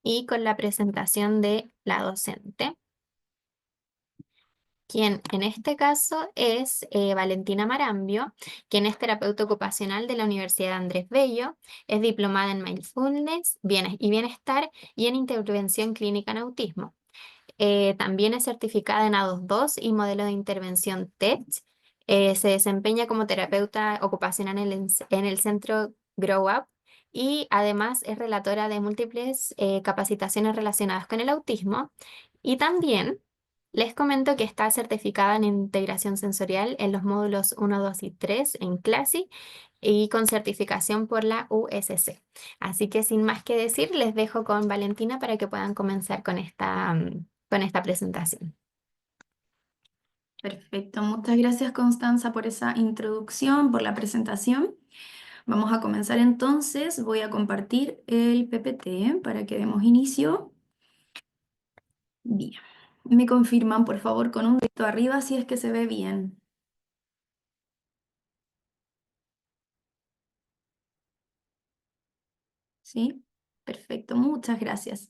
y con la presentación de la docente, quien en este caso es Valentina Marambio, quien es terapeuta ocupacional de la Universidad Andrés Bello, es diplomada en Mindfulness y Bienestar y en Intervención Clínica en Autismo. También es certificada en A22 y modelo de intervención TED. Se desempeña como terapeuta ocupacional en el centro Grow Up y además es relatora de múltiples capacitaciones relacionadas con el autismo. Y también les comento que está certificada en integración sensorial en los módulos 1, 2 y 3 en CLASI y con certificación por la USC. Así que sin más que decir, les dejo con Valentina para que puedan comenzar con esta presentación. Perfecto, muchas gracias Constanza por esa introducción, por la presentación. Vamos a comenzar entonces, voy a compartir el PPT para que demos inicio. Bien, me confirman por favor con un dedito arriba si es que se ve bien. ¿Sí? Perfecto, muchas gracias.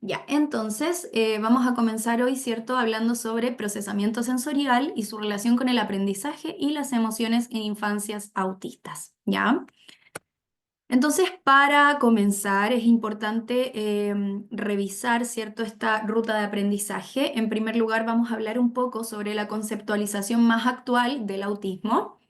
Ya, entonces vamos a comenzar hoy, ¿cierto? Hablando sobre procesamiento sensorial y su relación con el aprendizaje y las emociones en infancias autistas, ¿ya? Entonces, para comenzar, es importante revisar, ¿cierto?, esta ruta de aprendizaje. En primer lugar, vamos a hablar un poco sobre la conceptualización más actual del autismo,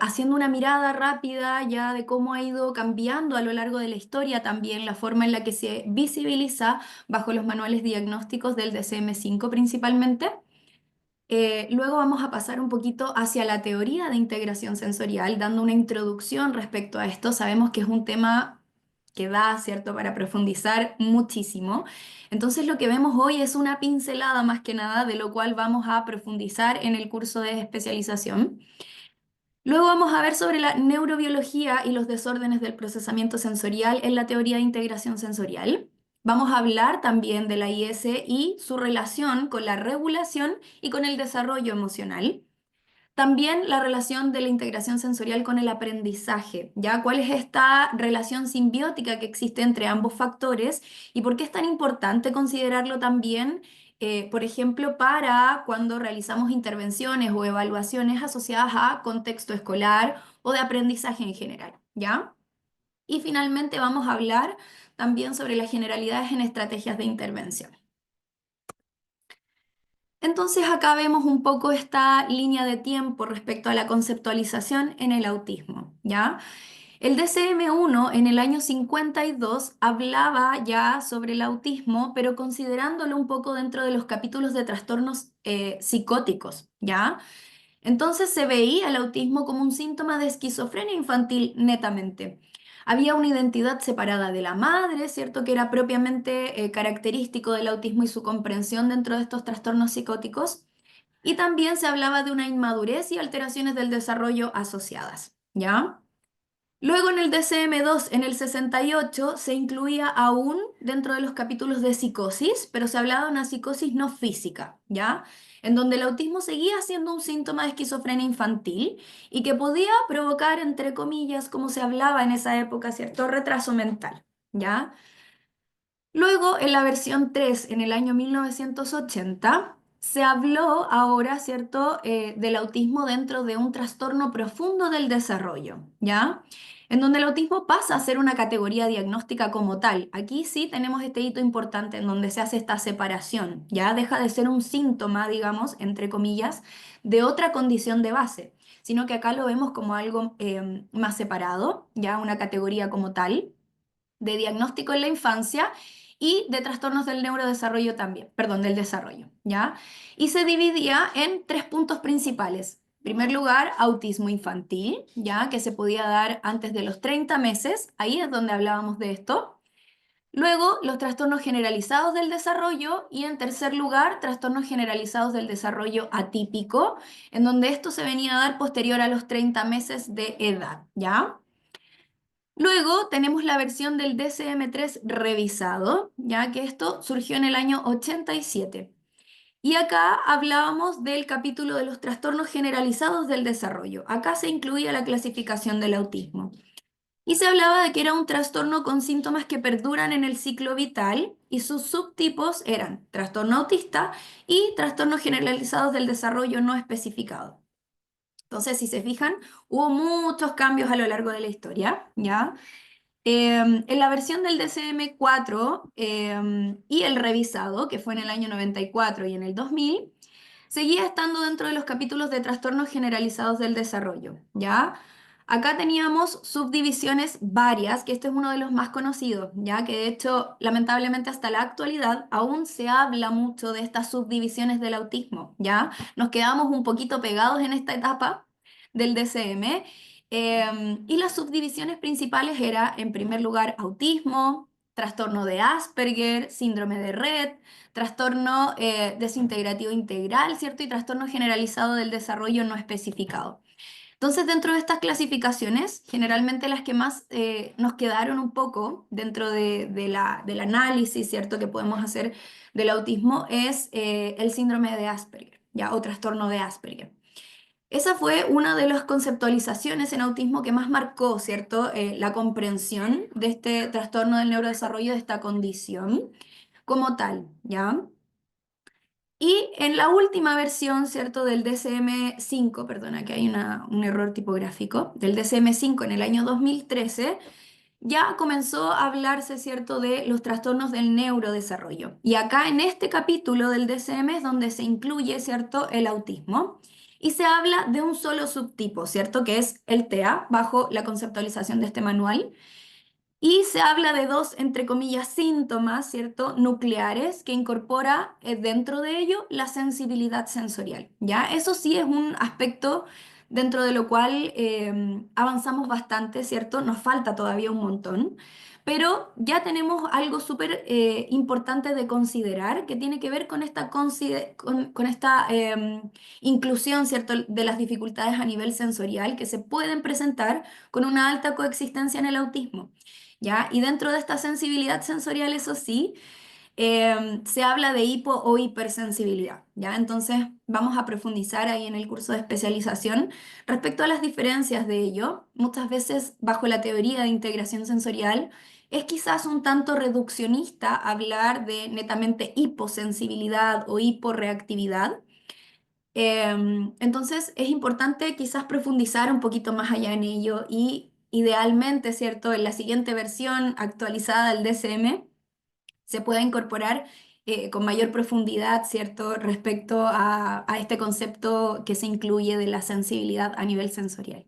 haciendo una mirada rápida ya de cómo ha ido cambiando a lo largo de la historia también la forma en la que se visibiliza bajo los manuales diagnósticos del DSM-5 principalmente. Luego vamos a pasar un poquito hacia la teoría de integración sensorial, dando una introducción respecto a esto. Sabemos que es un tema que da, ¿cierto?, para profundizar muchísimo. Entonces lo que vemos hoy es una pincelada más que nada, de lo cual vamos a profundizar en el curso de especialización. Luego vamos a ver sobre la neurobiología y los desórdenes del procesamiento sensorial en la teoría de integración sensorial. Vamos a hablar también de la IS y su relación con la regulación y con el desarrollo emocional. También la relación de la integración sensorial con el aprendizaje, ¿ya? ¿Cuál es esta relación simbiótica que existe entre ambos factores y por qué es tan importante considerarlo también, por ejemplo, para cuando realizamos intervenciones o evaluaciones asociadas a contexto escolar o de aprendizaje en general, ¿ya? Y finalmente vamos a hablar también sobre las generalidades en estrategias de intervención. Entonces acá vemos un poco esta línea de tiempo respecto a la conceptualización en el autismo, ¿ya? El DSM-1 en el año 52 hablaba ya sobre el autismo, pero considerándolo un poco dentro de los capítulos de trastornos psicóticos, ¿ya? Entonces se veía el autismo como un síntoma de esquizofrenia infantil netamente. Había una identidad separada de la madre, ¿cierto? Que era propiamente característico del autismo y su comprensión dentro de estos trastornos psicóticos. Y también se hablaba de una inmadurez y alteraciones del desarrollo asociadas, ¿ya? Luego en el DSM-2, en el 68, se incluía aún dentro de los capítulos de psicosis, pero se hablaba de una psicosis no física, ¿ya? En donde el autismo seguía siendo un síntoma de esquizofrenia infantil y que podía provocar, entre comillas, como se hablaba en esa época, cierto retraso mental, ¿ya? Luego, en la versión 3, en el año 1980, se habló ahora, ¿cierto?, del autismo dentro de un trastorno profundo del desarrollo, ¿ya? En donde el autismo pasa a ser una categoría diagnóstica como tal. Aquí sí tenemos este hito importante en donde se hace esta separación, ¿ya? Deja de ser un síntoma, digamos, entre comillas, de otra condición de base, sino que acá lo vemos como algo más separado, ¿ya? Una categoría como tal de diagnóstico en la infancia y de trastornos del neurodesarrollo también, perdón, del desarrollo, ¿ya? Y se dividía en tres puntos principales. En primer lugar, autismo infantil, ¿ya? Que se podía dar antes de los 30 meses, ahí es donde hablábamos de esto. Luego, los trastornos generalizados del desarrollo y en tercer lugar, trastornos generalizados del desarrollo atípico, en donde esto se venía a dar posterior a los 30 meses de edad, ¿ya? Luego tenemos la versión del DSM-3 revisado, ya que esto surgió en el año 87. Y acá hablábamos del capítulo de los trastornos generalizados del desarrollo. Acá se incluía la clasificación del autismo. Y se hablaba de que era un trastorno con síntomas que perduran en el ciclo vital y sus subtipos eran trastorno autista y trastornos generalizados del desarrollo no especificado. Entonces, si se fijan, hubo muchos cambios a lo largo de la historia, ¿ya? En la versión del DSM-4 y el revisado, que fue en el año 94 y en el 2000, seguía estando dentro de los capítulos de trastornos generalizados del desarrollo, ¿ya? Acá teníamos subdivisiones varias, que este es uno de los más conocidos, ¿ya? Que de hecho, lamentablemente hasta la actualidad aún se habla mucho de estas subdivisiones del autismo, ¿ya? Nos quedamos un poquito pegados en esta etapa del DSM. Y las subdivisiones principales era, en primer lugar, autismo, trastorno de Asperger, síndrome de Rett, trastorno desintegrativo integral, ¿cierto? Y trastorno generalizado del desarrollo no especificado. Entonces, dentro de estas clasificaciones, generalmente las que más nos quedaron un poco dentro del análisis, ¿cierto? Que podemos hacer del autismo es el síndrome de Asperger, ¿ya? O trastorno de Asperger. Esa fue una de las conceptualizaciones en autismo que más marcó, ¿cierto? La comprensión de este trastorno del neurodesarrollo, de esta condición como tal, ¿ya? Y en la última versión, ¿cierto? Del DSM-5, perdona, que hay un error tipográfico, del DSM-5 en el año 2013, ya comenzó a hablarse, ¿cierto?, de los trastornos del neurodesarrollo. Y acá en este capítulo del DSM es donde se incluye, ¿cierto?, el autismo. Y se habla de un solo subtipo, ¿cierto?, que es el TEA, bajo la conceptualización de este manual. Y se habla de dos, entre comillas, síntomas, ¿cierto? Nucleares que incorpora dentro de ello la sensibilidad sensorial, ¿ya? Eso sí es un aspecto dentro de lo cual avanzamos bastante, ¿cierto? Nos falta todavía un montón, pero ya tenemos algo súper importante de considerar que tiene que ver con esta, con esta inclusión, ¿cierto? De las dificultades a nivel sensorial que se pueden presentar con una alta coexistencia en el autismo. ¿Ya? Y dentro de esta sensibilidad sensorial, eso sí, se habla de hipo o hipersensibilidad, ¿ya? Entonces vamos a profundizar ahí en el curso de especialización respecto a las diferencias de ello. Muchas veces bajo la teoría de integración sensorial es quizás un tanto reduccionista hablar de netamente hiposensibilidad o hiporreactividad. Entonces es importante quizás profundizar un poquito más allá en ello y idealmente, ¿cierto? En la siguiente versión actualizada del DSM se pueda incorporar con mayor profundidad, ¿cierto? Respecto a este concepto que se incluye de la sensibilidad a nivel sensorial.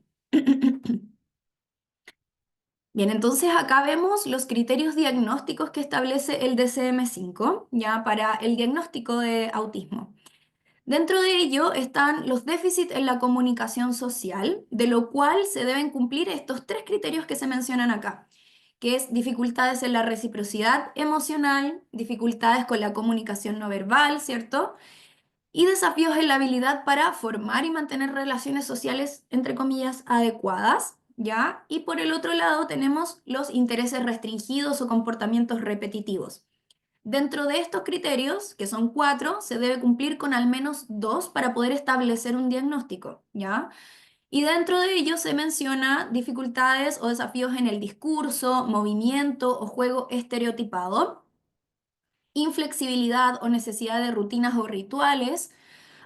Bien, entonces acá vemos los criterios diagnósticos que establece el DSM-5, ya para el diagnóstico de autismo. Dentro de ello están los déficits en la comunicación social, de lo cual se deben cumplir estos tres criterios que se mencionan acá, que es dificultades en la reciprocidad emocional, dificultades con la comunicación no verbal, ¿cierto? Y desafíos en la habilidad para formar y mantener relaciones sociales, entre comillas, adecuadas, ¿ya? Y por el otro lado tenemos los intereses restringidos o comportamientos repetitivos. Dentro de estos criterios, que son cuatro, se debe cumplir con al menos dos para poder establecer un diagnóstico, ¿ya? Y dentro de ellos se menciona dificultades o desafíos en el discurso, movimiento o juego estereotipado, inflexibilidad o necesidad de rutinas o rituales,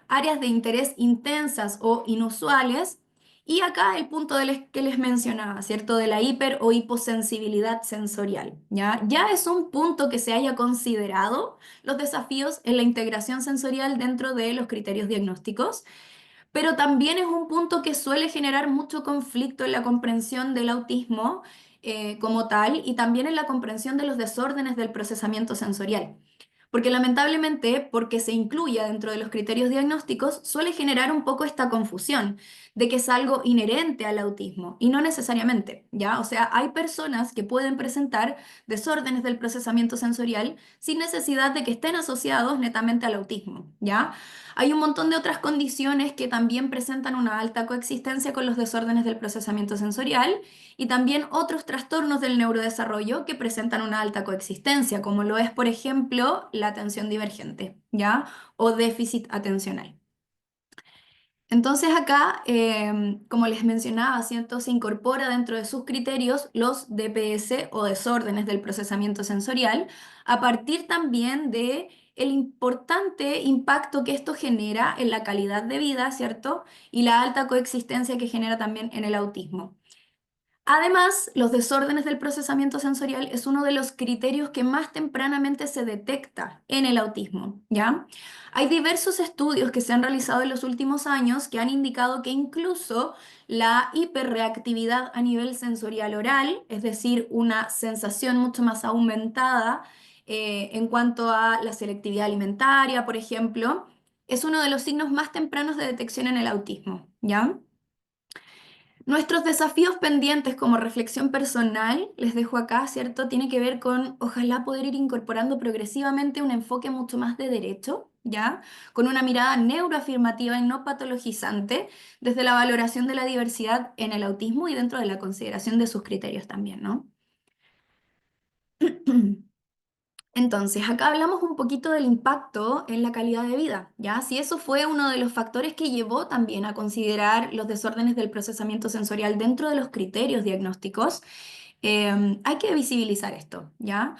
áreas de interés intensas o inusuales, y acá el punto que les mencionaba, ¿cierto? De la hiper o hiposensibilidad sensorial, ¿ya? Ya es un punto que se haya considerado los desafíos en la integración sensorial dentro de los criterios diagnósticos, pero también es un punto que suele generar mucho conflicto en la comprensión del autismo como tal y también en la comprensión de los desórdenes del procesamiento sensorial. Porque lamentablemente, porque se incluya dentro de los criterios diagnósticos, suele generar un poco esta confusión de que es algo inherente al autismo y no necesariamente, ¿ya? O sea, hay personas que pueden presentar desórdenes del procesamiento sensorial sin necesidad de que estén asociados netamente al autismo, ¿ya? Hay un montón de otras condiciones que también presentan una alta coexistencia con los desórdenes del procesamiento sensorial y también otros trastornos del neurodesarrollo que presentan una alta coexistencia, como lo es, por ejemplo, la atención divergente, ¿ya? O déficit atencional. Entonces acá, como les mencionaba, ¿cierto? Se incorpora dentro de sus criterios los DPS o desórdenes del procesamiento sensorial, a partir también de el importante impacto que esto genera en la calidad de vida, ¿cierto? Y la alta coexistencia que genera también en el autismo. Además, los desórdenes del procesamiento sensorial es uno de los criterios que más tempranamente se detecta en el autismo, ¿ya? Hay diversos estudios que se han realizado en los últimos años que han indicado que incluso la hiperreactividad a nivel sensorial oral, es decir, una sensación mucho más aumentada en cuanto a la selectividad alimentaria, por ejemplo, es uno de los signos más tempranos de detección en el autismo, ¿ya? Nuestros desafíos pendientes como reflexión personal, les dejo acá, ¿cierto? Tiene que ver con ojalá poder ir incorporando progresivamente un enfoque mucho más de derecho, ¿ya? Con una mirada neuroafirmativa y no patologizante, desde la valoración de la diversidad en el autismo y dentro de la consideración de sus criterios también, ¿no? Entonces, acá hablamos un poquito del impacto en la calidad de vida, ¿ya? Si eso fue uno de los factores que llevó también a considerar los desórdenes del procesamiento sensorial dentro de los criterios diagnósticos, hay que visibilizar esto, ¿ya?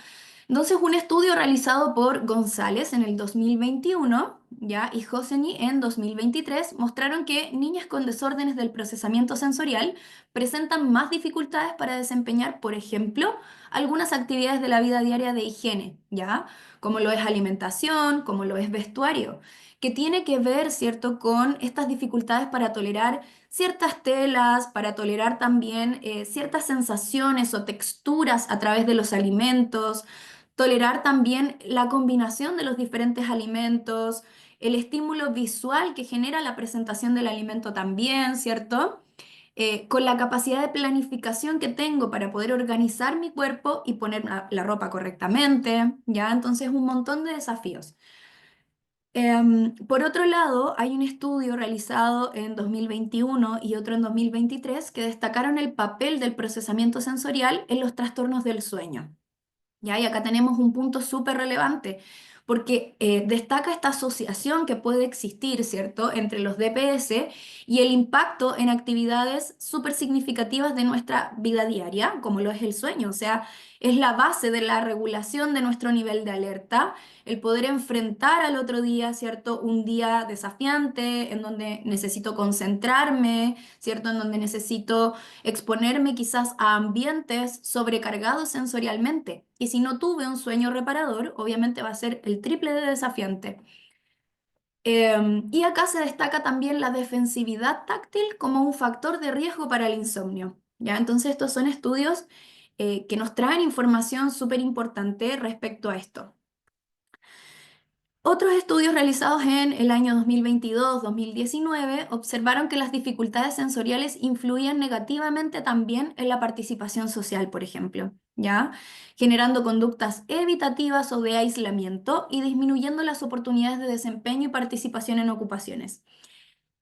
Entonces, un estudio realizado por González en el 2021, ¿ya? Y Hosseini en 2023 mostraron que niñas con desórdenes del procesamiento sensorial presentan más dificultades para desempeñar, por ejemplo, algunas actividades de la vida diaria de higiene, ¿ya? Como lo es alimentación, como lo es vestuario, que tiene que ver, ¿cierto?, con estas dificultades para tolerar ciertas telas, para tolerar también ciertas sensaciones o texturas a través de los alimentos, tolerar también la combinación de los diferentes alimentos, el estímulo visual que genera la presentación del alimento también, ¿cierto? Con la capacidad de planificación que tengo para poder organizar mi cuerpo y poner la ropa correctamente, ¿ya? Entonces, un montón de desafíos. Por otro lado, hay un estudio realizado en 2021 y otro en 2023 que destacaron el papel del procesamiento sensorial en los trastornos del sueño. ¿Ya? Y acá tenemos un punto súper relevante, porque destaca esta asociación que puede existir, ¿cierto?, entre los DPS y el impacto en actividades súper significativas de nuestra vida diaria, como lo es el sueño. O sea, es la base de la regulación de nuestro nivel de alerta, el poder enfrentar al otro día, ¿cierto?, un día desafiante, en donde necesito concentrarme, ¿cierto?, en donde necesito exponerme quizás a ambientes sobrecargados sensorialmente. Y si no tuve un sueño reparador, obviamente va a ser el triple de desafiante. Y acá se destaca también la defensividad táctil como un factor de riesgo para el insomnio. ¿Ya? Entonces estos son estudios que nos traen información súper importante respecto a esto. Otros estudios realizados en el año 2022-2019 observaron que las dificultades sensoriales influían negativamente también en la participación social, por ejemplo, ¿ya? Generando conductas evitativas o de aislamiento y disminuyendo las oportunidades de desempeño y participación en ocupaciones.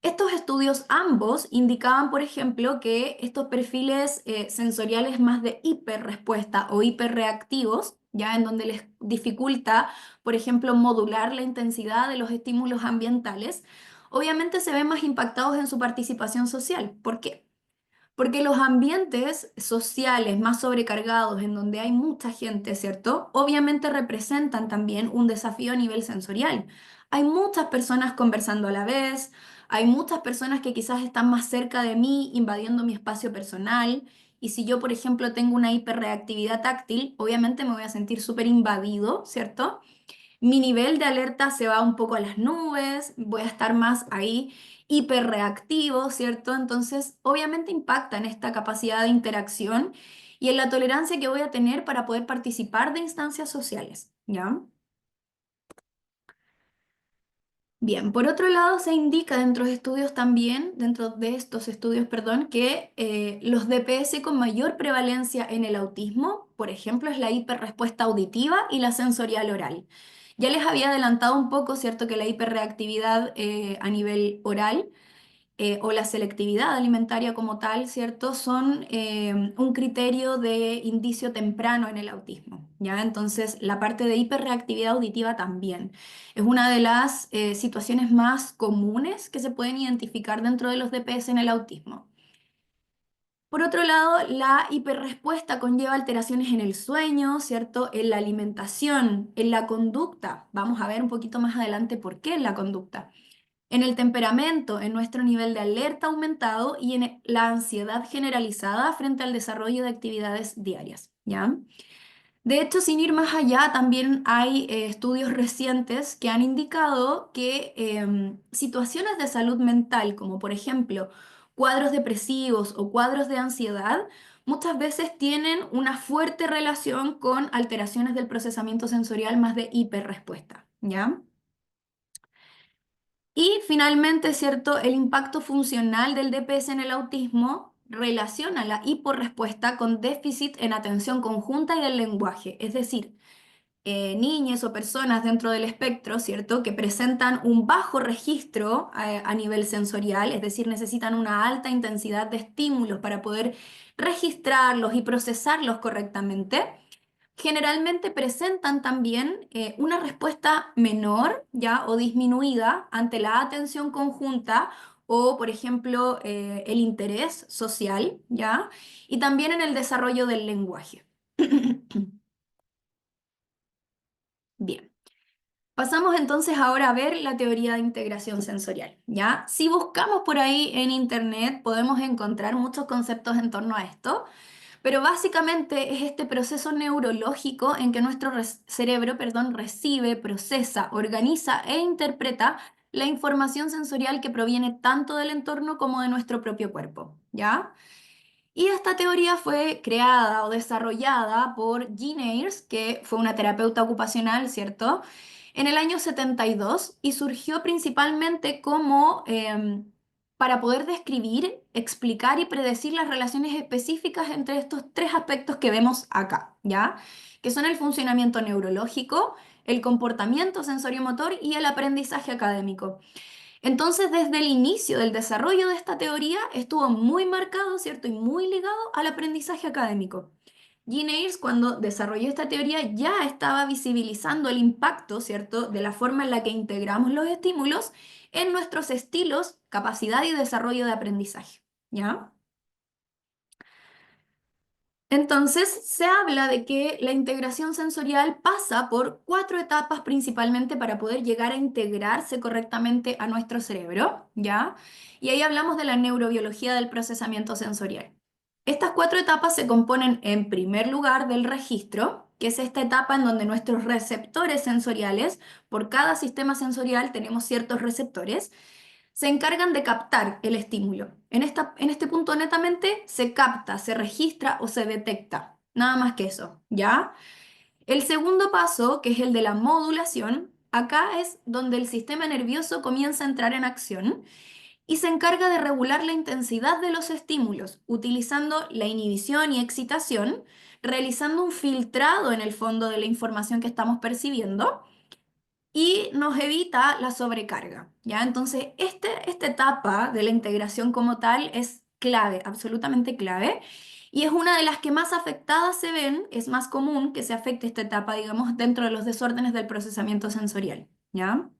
Estos estudios ambos indicaban, por ejemplo, que estos perfiles sensoriales más de hiperrespuesta o hiperreactivos, ya en donde les dificulta, por ejemplo, modular la intensidad de los estímulos ambientales, obviamente se ven más impactados en su participación social. ¿Por qué? Porque los ambientes sociales más sobrecargados, en donde hay mucha gente, ¿cierto? Obviamente representan también un desafío a nivel sensorial. Hay muchas personas conversando a la vez, hay muchas personas que quizás están más cerca de mí, invadiendo mi espacio personal. Y si yo, por ejemplo, tengo una hiperreactividad táctil, obviamente me voy a sentir súper invadido, ¿cierto? Mi nivel de alerta se va un poco a las nubes, voy a estar más ahí hiperreactivo, ¿cierto? Entonces, obviamente impacta en esta capacidad de interacción y en la tolerancia que voy a tener para poder participar de instancias sociales, ¿ya? Bien, por otro lado, se indica dentro de estudios también, dentro de estos estudios, perdón, que los DPS con mayor prevalencia en el autismo, por ejemplo, es la hiperrespuesta auditiva y la sensorial oral. Ya les había adelantado un poco, ¿cierto?, que la hiperreactividad a nivel oral o la selectividad alimentaria como tal, ¿cierto? Son un criterio de indicio temprano en el autismo, ¿ya? Entonces, la parte de hiperreactividad auditiva también es una de las situaciones más comunes que se pueden identificar dentro de los DPS en el autismo. Por otro lado, la hiperrespuesta conlleva alteraciones en el sueño, ¿cierto? En la alimentación, en la conducta. Vamos a ver un poquito más adelante por qué en la conducta. En el temperamento, en nuestro nivel de alerta aumentado y en la ansiedad generalizada frente al desarrollo de actividades diarias, ¿ya? De hecho, sin ir más allá, también hay estudios recientes que han indicado que situaciones de salud mental, como por ejemplo cuadros depresivos o cuadros de ansiedad, muchas veces tienen una fuerte relación con alteraciones del procesamiento sensorial más de hiperrespuesta, ¿ya? Y finalmente, ¿cierto? El impacto funcional del DPS en el autismo relaciona la hiporrespuesta con déficit en atención conjunta y del lenguaje, es decir, niñas o personas dentro del espectro, ¿cierto? Que presentan un bajo registro a nivel sensorial, es decir, necesitan una alta intensidad de estímulos para poder registrarlos y procesarlos correctamente. Generalmente presentan también una respuesta menor, ¿ya? O disminuida ante la atención conjunta o, por ejemplo, el interés social, ¿ya? Y también en el desarrollo del lenguaje. Bien. Pasamos entonces ahora a ver la teoría de integración sensorial, ¿ya? Si buscamos por ahí en internet podemos encontrar muchos conceptos en torno a esto, pero básicamente es este proceso neurológico en que nuestro cerebro, perdón, recibe, procesa, organiza e interpreta la información sensorial que proviene tanto del entorno como de nuestro propio cuerpo, ¿ya? Y esta teoría fue creada o desarrollada por Jean Ayres, que fue una terapeuta ocupacional, ¿cierto? En el año 72 y surgió principalmente como para poder describir, explicar y predecir las relaciones específicas entre estos tres aspectos que vemos acá, ¿ya? Que son el funcionamiento neurológico, el comportamiento sensoriomotor y el aprendizaje académico. Entonces, desde el inicio del desarrollo de esta teoría estuvo muy marcado, ¿cierto? Y muy ligado al aprendizaje académico. Jean Ayres, cuando desarrolló esta teoría, ya estaba visibilizando el impacto, ¿cierto?, de la forma en la que integramos los estímulos en nuestros estilos, capacidad y desarrollo de aprendizaje, ¿ya? Entonces, se habla de que la integración sensorial pasa por cuatro etapas principalmente para poder llegar a integrarse correctamente a nuestro cerebro, ¿ya? Y ahí hablamos de la neurobiología del procesamiento sensorial. Estas cuatro etapas se componen en primer lugar del registro, que es esta etapa en donde nuestros receptores sensoriales, por cada sistema sensorial tenemos ciertos receptores, se encargan de captar el estímulo. En este punto netamente se capta, se registra o se detecta. Nada más que eso, ¿ya? El segundo paso, que es el de la modulación, acá es donde el sistema nervioso comienza a entrar en acción y se encarga de regular la intensidad de los estímulos, utilizando la inhibición y excitación, realizando un filtrado en el fondo de la información que estamos percibiendo y nos evita la sobrecarga, ¿ya? Entonces, esta etapa de la integración como tal es clave, absolutamente clave, y es una de las que más afectadas se ven, es más común que se afecte esta etapa, digamos, dentro de los desórdenes del procesamiento sensorial, ¿ya?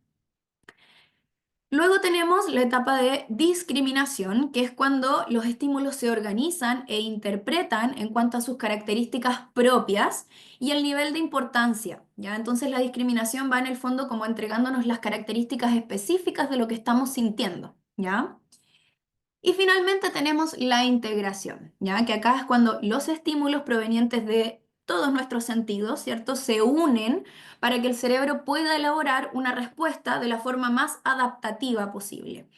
Luego tenemos la etapa de discriminación, que es cuando los estímulos se organizan e interpretan en cuanto a sus características propias y el nivel de importancia, ¿ya? Entonces la discriminación va en el fondo como entregándonos las características específicas de lo que estamos sintiendo, ¿ya? Y finalmente tenemos la integración, ¿ya? Que acá es cuando los estímulos provenientes de todos nuestros sentidos, ¿cierto? Se unen para que el cerebro pueda elaborar una respuesta de la forma más adaptativa posible.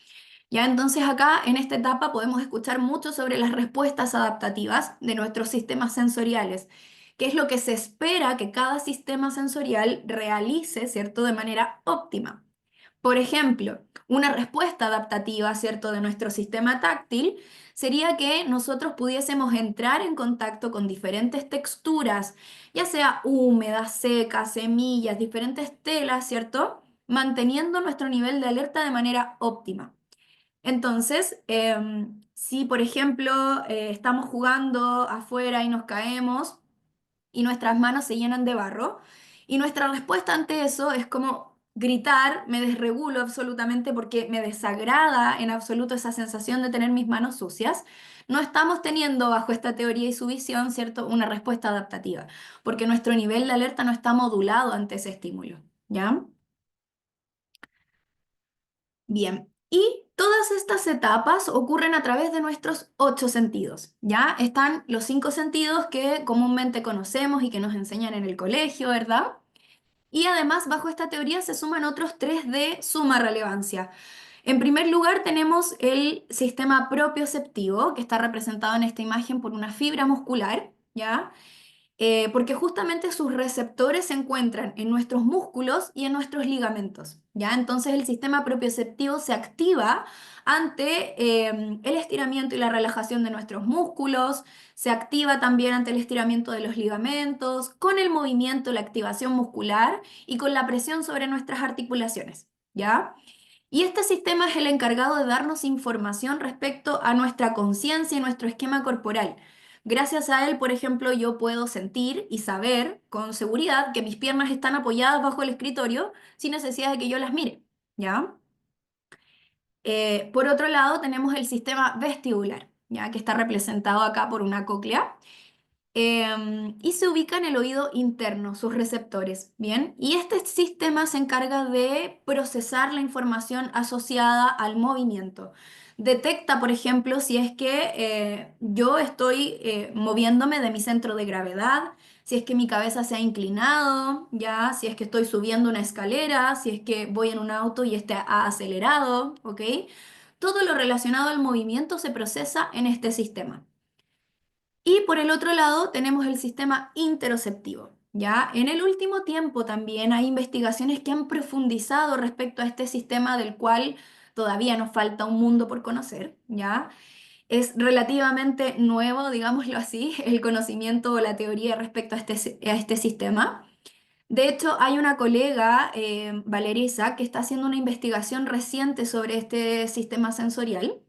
Ya entonces acá en esta etapa podemos escuchar mucho sobre las respuestas adaptativas de nuestros sistemas sensoriales, que es lo que se espera que cada sistema sensorial realice, ¿cierto? De manera óptima. Por ejemplo, una respuesta adaptativa, ¿cierto?, de nuestro sistema táctil sería que nosotros pudiésemos entrar en contacto con diferentes texturas, ya sea húmedas, secas, semillas, diferentes telas, ¿cierto?, manteniendo nuestro nivel de alerta de manera óptima. Entonces, si por ejemplo estamos jugando afuera y nos caemos y nuestras manos se llenan de barro, y nuestra respuesta ante eso es como gritar, me desregulo absolutamente porque me desagrada en absoluto esa sensación de tener mis manos sucias, no estamos teniendo bajo esta teoría y su visión, ¿cierto?, una respuesta adaptativa, porque nuestro nivel de alerta no está modulado ante ese estímulo, ¿ya? Bien, y todas estas etapas ocurren a través de nuestros 8 sentidos, ¿ya? Están los 5 sentidos que comúnmente conocemos y que nos enseñan en el colegio, ¿verdad? Y además, bajo esta teoría se suman otros tres de suma relevancia. En primer lugar, tenemos el sistema propioceptivo, que está representado en esta imagen por una fibra muscular, ¿ya? Porque justamente sus receptores se encuentran en nuestros músculos y en nuestros ligamentos, ¿ya? Entonces el sistema propioceptivo se activa ante el estiramiento y la relajación de nuestros músculos, se activa también ante el estiramiento de los ligamentos, con el movimiento, la activación muscular y con la presión sobre nuestras articulaciones, ¿ya? Y este sistema es el encargado de darnos información respecto a nuestra conciencia y nuestro esquema corporal. Gracias a él, por ejemplo, yo puedo sentir y saber con seguridad que mis piernas están apoyadas bajo el escritorio sin necesidad de que yo las mire, ¿ya? Por otro lado, tenemos el sistema vestibular, ¿ya? Que está representado acá por una cóclea y se ubica en el oído interno, sus receptores, ¿bien? Y este sistema se encarga de procesar la información asociada al movimiento. Detecta, por ejemplo, si es que yo estoy moviéndome de mi centro de gravedad, si es que mi cabeza se ha inclinado, ya, si es que estoy subiendo una escalera, si es que voy en un auto y este ha acelerado, ¿ok? Todo lo relacionado al movimiento se procesa en este sistema. Y por el otro lado tenemos el sistema interoceptivo. ¿Ya? En el último tiempo también hay investigaciones que han profundizado respecto a este sistema del cual todavía nos falta un mundo por conocer, ¿ya? Es relativamente nuevo, digámoslo así, el conocimiento o la teoría respecto a este sistema. De hecho, hay una colega, Valeria Isaac, que está haciendo una investigación reciente sobre este sistema sensorial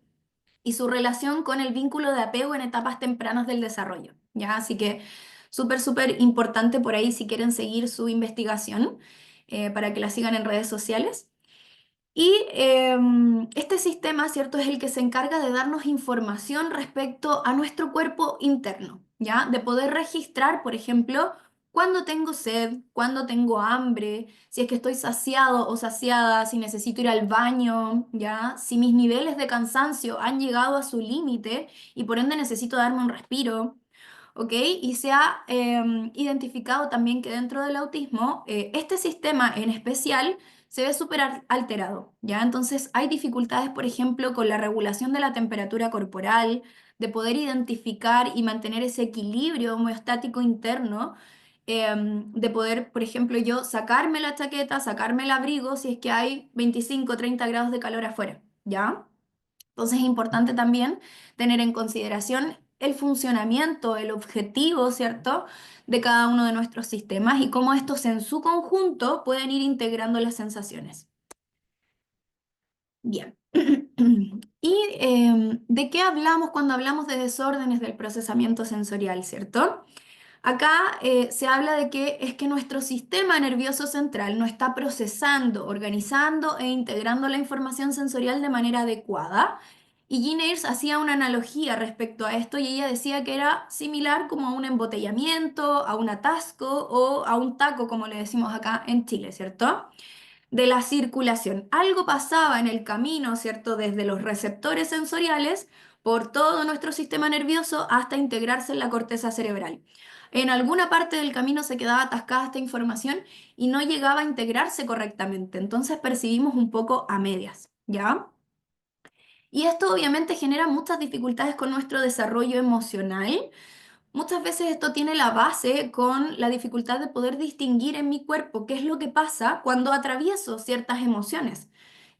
y su relación con el vínculo de apego en etapas tempranas del desarrollo, ¿ya? Así que súper, súper importante por ahí si quieren seguir su investigación, para que la sigan en redes sociales. Y este sistema, ¿cierto? Es el que se encarga de darnos información respecto a nuestro cuerpo interno, ¿ya? De poder registrar, por ejemplo, cuando tengo sed, cuando tengo hambre, si es que estoy saciado o saciada, si necesito ir al baño, ¿ya? Si mis niveles de cansancio han llegado a su límite y por ende necesito darme un respiro. ¿Ok? Y se ha identificado también que dentro del autismo, este sistema en especial se ve súper alterado, ¿ya? Entonces hay dificultades, por ejemplo, con la regulación de la temperatura corporal, de poder identificar y mantener ese equilibrio homeostático interno, de poder, por ejemplo, yo sacarme la chaqueta, sacarme el abrigo si es que hay 25 o 30 grados de calor afuera, ¿ya? Entonces es importante también tener en consideración el funcionamiento, el objetivo, ¿cierto?, de cada uno de nuestros sistemas y cómo estos en su conjunto pueden ir integrando las sensaciones. Bien. ¿Y de qué hablamos cuando hablamos de desórdenes del procesamiento sensorial, ¿cierto? Acá se habla de que es que nuestro sistema nervioso central no está procesando, organizando e integrando la información sensorial de manera adecuada. Y Jean Ayres hacía una analogía respecto a esto y ella decía que era similar como a un embotellamiento, a un atasco o a un taco, como le decimos acá en Chile, ¿cierto? De la circulación. Algo pasaba en el camino, ¿cierto? Desde los receptores sensoriales por todo nuestro sistema nervioso hasta integrarse en la corteza cerebral. En alguna parte del camino se quedaba atascada esta información y no llegaba a integrarse correctamente. Entonces percibimos un poco a medias, ¿ya? Y esto obviamente genera muchas dificultades con nuestro desarrollo emocional. Muchas veces esto tiene la base con la dificultad de poder distinguir en mi cuerpo qué es lo que pasa cuando atravieso ciertas emociones.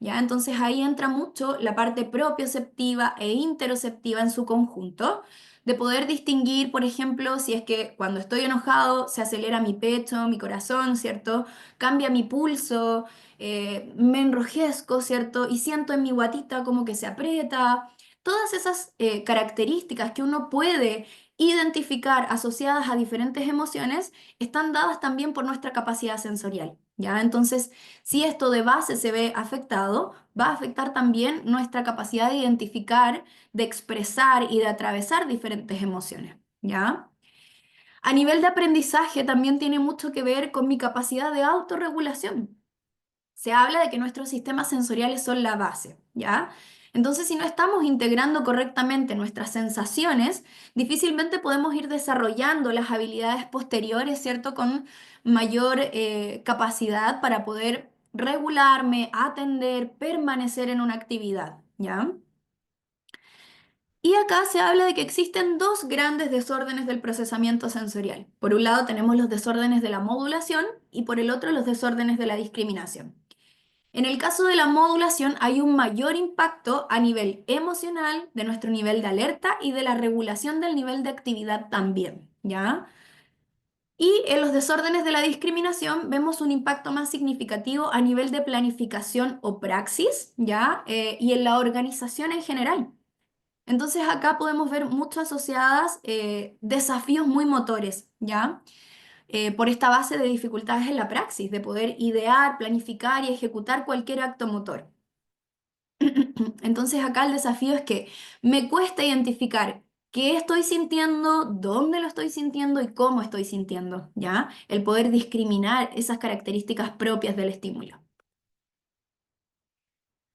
¿ya? Entonces ahí entra mucho la parte propioceptiva e interoceptiva en su conjunto, de poder distinguir, por ejemplo, si es que cuando estoy enojado se acelera mi pecho, mi corazón, ¿cierto? Cambia mi pulso, me enrojezco, ¿cierto? Y siento en mi guatita como que se aprieta. Todas esas características que uno puede identificar asociadas a diferentes emociones están dadas también por nuestra capacidad sensorial, ¿ya? Entonces, si esto de base se ve afectado, va a afectar también nuestra capacidad de identificar, de expresar y de atravesar diferentes emociones, ¿ya? A nivel de aprendizaje también tiene mucho que ver con mi capacidad de autorregulación. Se habla de que nuestros sistemas sensoriales son la base, ¿ya? Entonces, si no estamos integrando correctamente nuestras sensaciones, difícilmente podemos ir desarrollando las habilidades posteriores, ¿cierto? Con mayor capacidad para poder regularme, atender, permanecer en una actividad, ¿ya? Y acá se habla de que existen dos grandes desórdenes del procesamiento sensorial. Por un lado tenemos los desórdenes de la modulación y por el otro los desórdenes de la discriminación. En el caso de la modulación hay un mayor impacto a nivel emocional, de nuestro nivel de alerta y de la regulación del nivel de actividad también, ¿ya? Y en los desórdenes de la discriminación vemos un impacto más significativo a nivel de planificación o praxis, ¿ya? Y en la organización en general. Entonces acá podemos ver mucho asociadas desafíos muy motores, ¿ya? Por esta base de dificultades en la praxis, de poder idear, planificar y ejecutar cualquier acto motor. Entonces acá el desafío es que me cuesta identificar qué estoy sintiendo, dónde lo estoy sintiendo y cómo estoy sintiendo, ¿ya? El poder discriminar esas características propias del estímulo.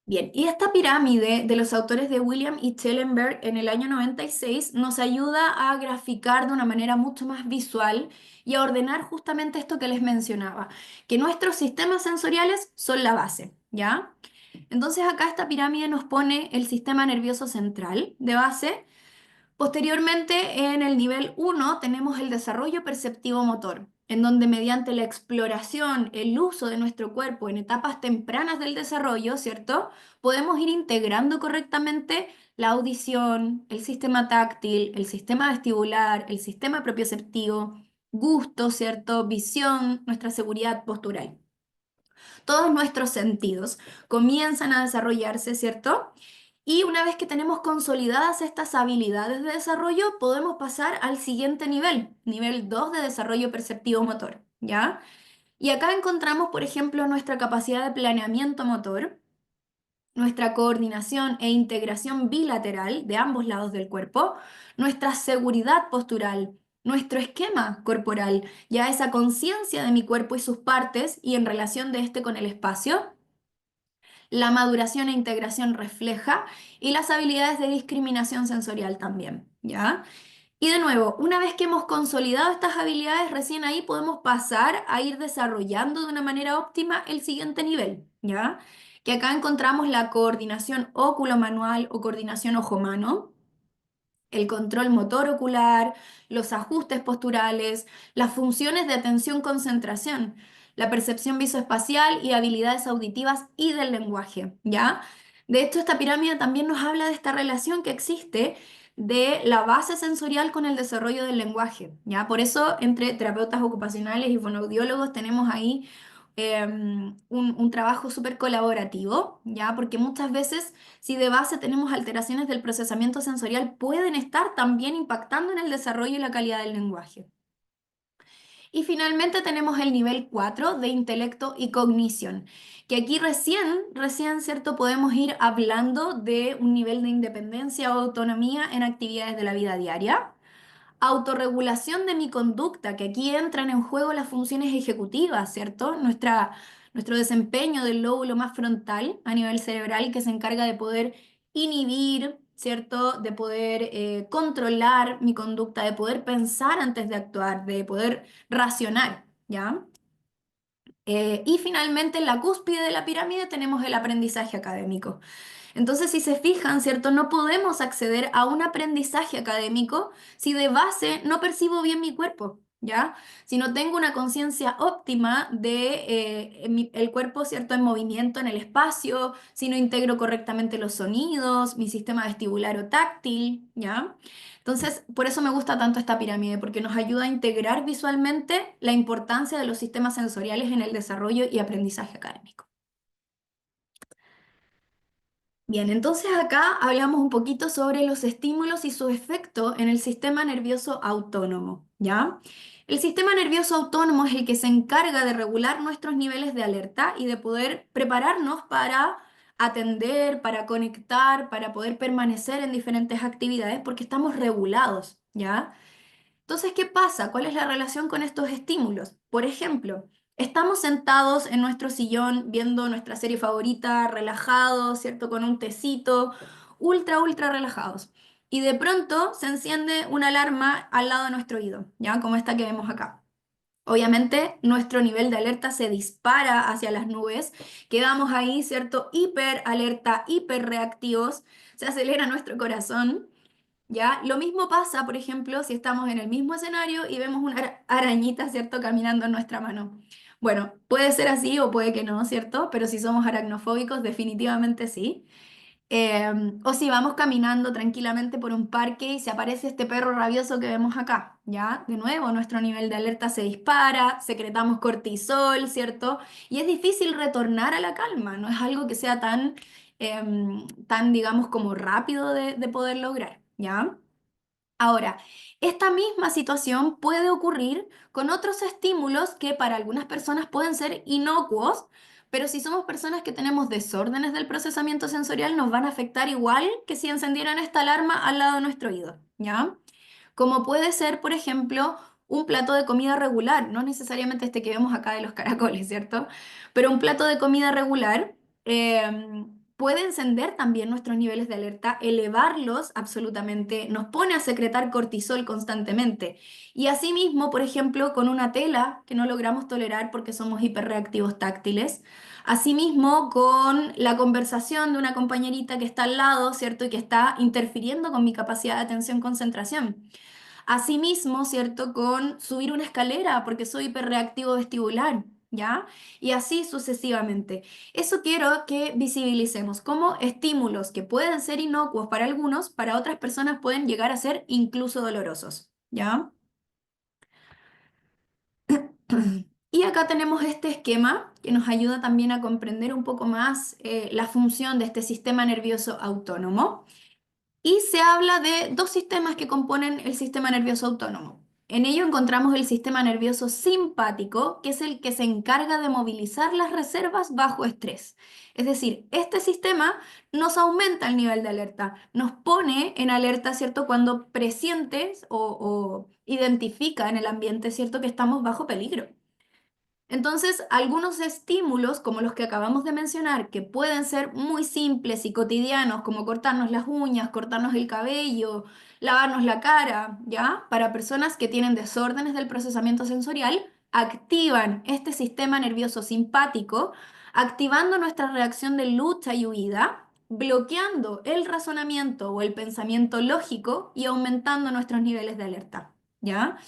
Bien, y esta pirámide de los autores de William y Schellenberg en el año 96 nos ayuda a graficar de una manera mucho más visual y a ordenar justamente esto que les mencionaba, que nuestros sistemas sensoriales son la base, ¿ya? Entonces acá esta pirámide nos pone el sistema nervioso central de base. Posteriormente, en el nivel uno tenemos el desarrollo perceptivo motor, en donde mediante la exploración, el uso de nuestro cuerpo en etapas tempranas del desarrollo, ¿cierto? Podemos ir integrando correctamente la audición, el sistema táctil, el sistema vestibular, el sistema propioceptivo, gusto, ¿cierto? Visión, nuestra seguridad postural. Todos nuestros sentidos comienzan a desarrollarse, ¿cierto? Y una vez que tenemos consolidadas estas habilidades de desarrollo, podemos pasar al siguiente nivel, nivel 2 de desarrollo perceptivo motor, ¿ya? Y acá encontramos, por ejemplo, nuestra capacidad de planeamiento motor, nuestra coordinación e integración bilateral de ambos lados del cuerpo, nuestra seguridad postural, nuestro esquema corporal, ya esa conciencia de mi cuerpo y sus partes y en relación de este con el espacio, la maduración e integración refleja y las habilidades de discriminación sensorial también, ¿ya? Y de nuevo, una vez que hemos consolidado estas habilidades, recién ahí podemos pasar a ir desarrollando de una manera óptima el siguiente nivel, ¿ya? Que acá encontramos la coordinación óculo-manual o coordinación ojo-mano, el control motor ocular, los ajustes posturales, las funciones de atención-concentración, la percepción visoespacial y habilidades auditivas y del lenguaje, ¿ya? De hecho, esta pirámide también nos habla de esta relación que existe de la base sensorial con el desarrollo del lenguaje, ¿ya? Por eso, entre terapeutas ocupacionales y fonoaudiólogos tenemos ahí un trabajo súper colaborativo, ¿ya? Porque muchas veces si de base tenemos alteraciones del procesamiento sensorial, pueden estar también impactando en el desarrollo y la calidad del lenguaje. Y finalmente tenemos el nivel 4 de intelecto y cognición, que aquí recién, ¿cierto? Podemos ir hablando de un nivel de independencia o autonomía en actividades de la vida diaria. Autorregulación de mi conducta, que aquí entran en juego las funciones ejecutivas, ¿cierto? Nuestro desempeño del lóbulo más frontal a nivel cerebral que se encarga de poder inhibir, ¿cierto? De poder controlar mi conducta, de poder pensar antes de actuar, de poder racionar, ¿ya? Y finalmente en la cúspide de la pirámide tenemos el aprendizaje académico. Entonces, si se fijan, ¿cierto? No podemos acceder a un aprendizaje académico si de base no percibo bien mi cuerpo. ¿ya? Si no tengo una conciencia óptima de el cuerpo, ¿cierto?, en movimiento en el espacio, si no integro correctamente los sonidos, mi sistema vestibular o táctil, ¿ya? Entonces, por eso me gusta tanto esta pirámide, porque nos ayuda a integrar visualmente la importancia de los sistemas sensoriales en el desarrollo y aprendizaje académico. Bien, entonces acá hablamos un poquito sobre los estímulos y su efecto en el sistema nervioso autónomo, ¿ya? El sistema nervioso autónomo es el que se encarga de regular nuestros niveles de alerta y de poder prepararnos para atender, para conectar, para poder permanecer en diferentes actividades porque estamos regulados, ¿ya? Entonces, ¿qué pasa? ¿Cuál es la relación con estos estímulos? Por ejemplo, estamos sentados en nuestro sillón viendo nuestra serie favorita, relajados, ¿cierto? Con un tecito, ultra relajados. Y de pronto se enciende una alarma al lado de nuestro oído, ¿ya? Como esta que vemos acá. Obviamente, nuestro nivel de alerta se dispara hacia las nubes, quedamos ahí, ¿cierto? Hiper alerta, hiper reactivos, se acelera nuestro corazón. ¿Ya? Lo mismo pasa, por ejemplo, si estamos en el mismo escenario y vemos una arañita, ¿cierto?, caminando en nuestra mano. Bueno, puede ser así o puede que no, ¿cierto? Pero si somos aracnofóbicos, definitivamente sí. O si vamos caminando tranquilamente por un parque y se aparece este perro rabioso que vemos acá, ¿ya? De nuevo, nuestro nivel de alerta se dispara, secretamos cortisol, ¿cierto? Y es difícil retornar a la calma, no es algo que sea tan digamos, como rápido de poder lograr, ¿ya? Ahora, esta misma situación puede ocurrir con otros estímulos que para algunas personas pueden ser inocuos, pero si somos personas que tenemos desórdenes del procesamiento sensorial, nos van a afectar igual que si encendieran esta alarma al lado de nuestro oído, ¿ya? Como puede ser, por ejemplo, un plato de comida regular, no necesariamente este que vemos acá de los caracoles, ¿cierto? Pero un plato de comida regular puede encender también nuestros niveles de alerta, elevarlos absolutamente, nos pone a secretar cortisol constantemente. Y asimismo, por ejemplo, con una tela que no logramos tolerar porque somos hiperreactivos táctiles. Asimismo, con la conversación de una compañerita que está al lado, ¿cierto? Y que está interfiriendo con mi capacidad de atención-concentración. Asimismo, ¿cierto? Con subir una escalera porque soy hiperreactivo vestibular, ¿ya? Y así sucesivamente. Eso quiero que visibilicemos como estímulos que pueden ser inocuos para algunos, para otras personas pueden llegar a ser incluso dolorosos, ¿ya? Y acá tenemos este esquema que nos ayuda también a comprender un poco más la función de este sistema nervioso autónomo. Y se habla de dos sistemas que componen el sistema nervioso autónomo. En ello encontramos el sistema nervioso simpático, que es el que se encarga de movilizar las reservas bajo estrés. Es decir, este sistema nos aumenta el nivel de alerta, nos pone en alerta, ¿cierto?, cuando presientes o identifica en el ambiente, ¿cierto?, que estamos bajo peligro. Entonces, algunos estímulos, como los que acabamos de mencionar, que pueden ser muy simples y cotidianos, como cortarnos las uñas, cortarnos el cabello, lavarnos la cara, ¿ya? Para personas que tienen desórdenes del procesamiento sensorial, activan este sistema nervioso simpático, activando nuestra reacción de lucha y huida, bloqueando el razonamiento o el pensamiento lógico y aumentando nuestros niveles de alerta, ¿ya?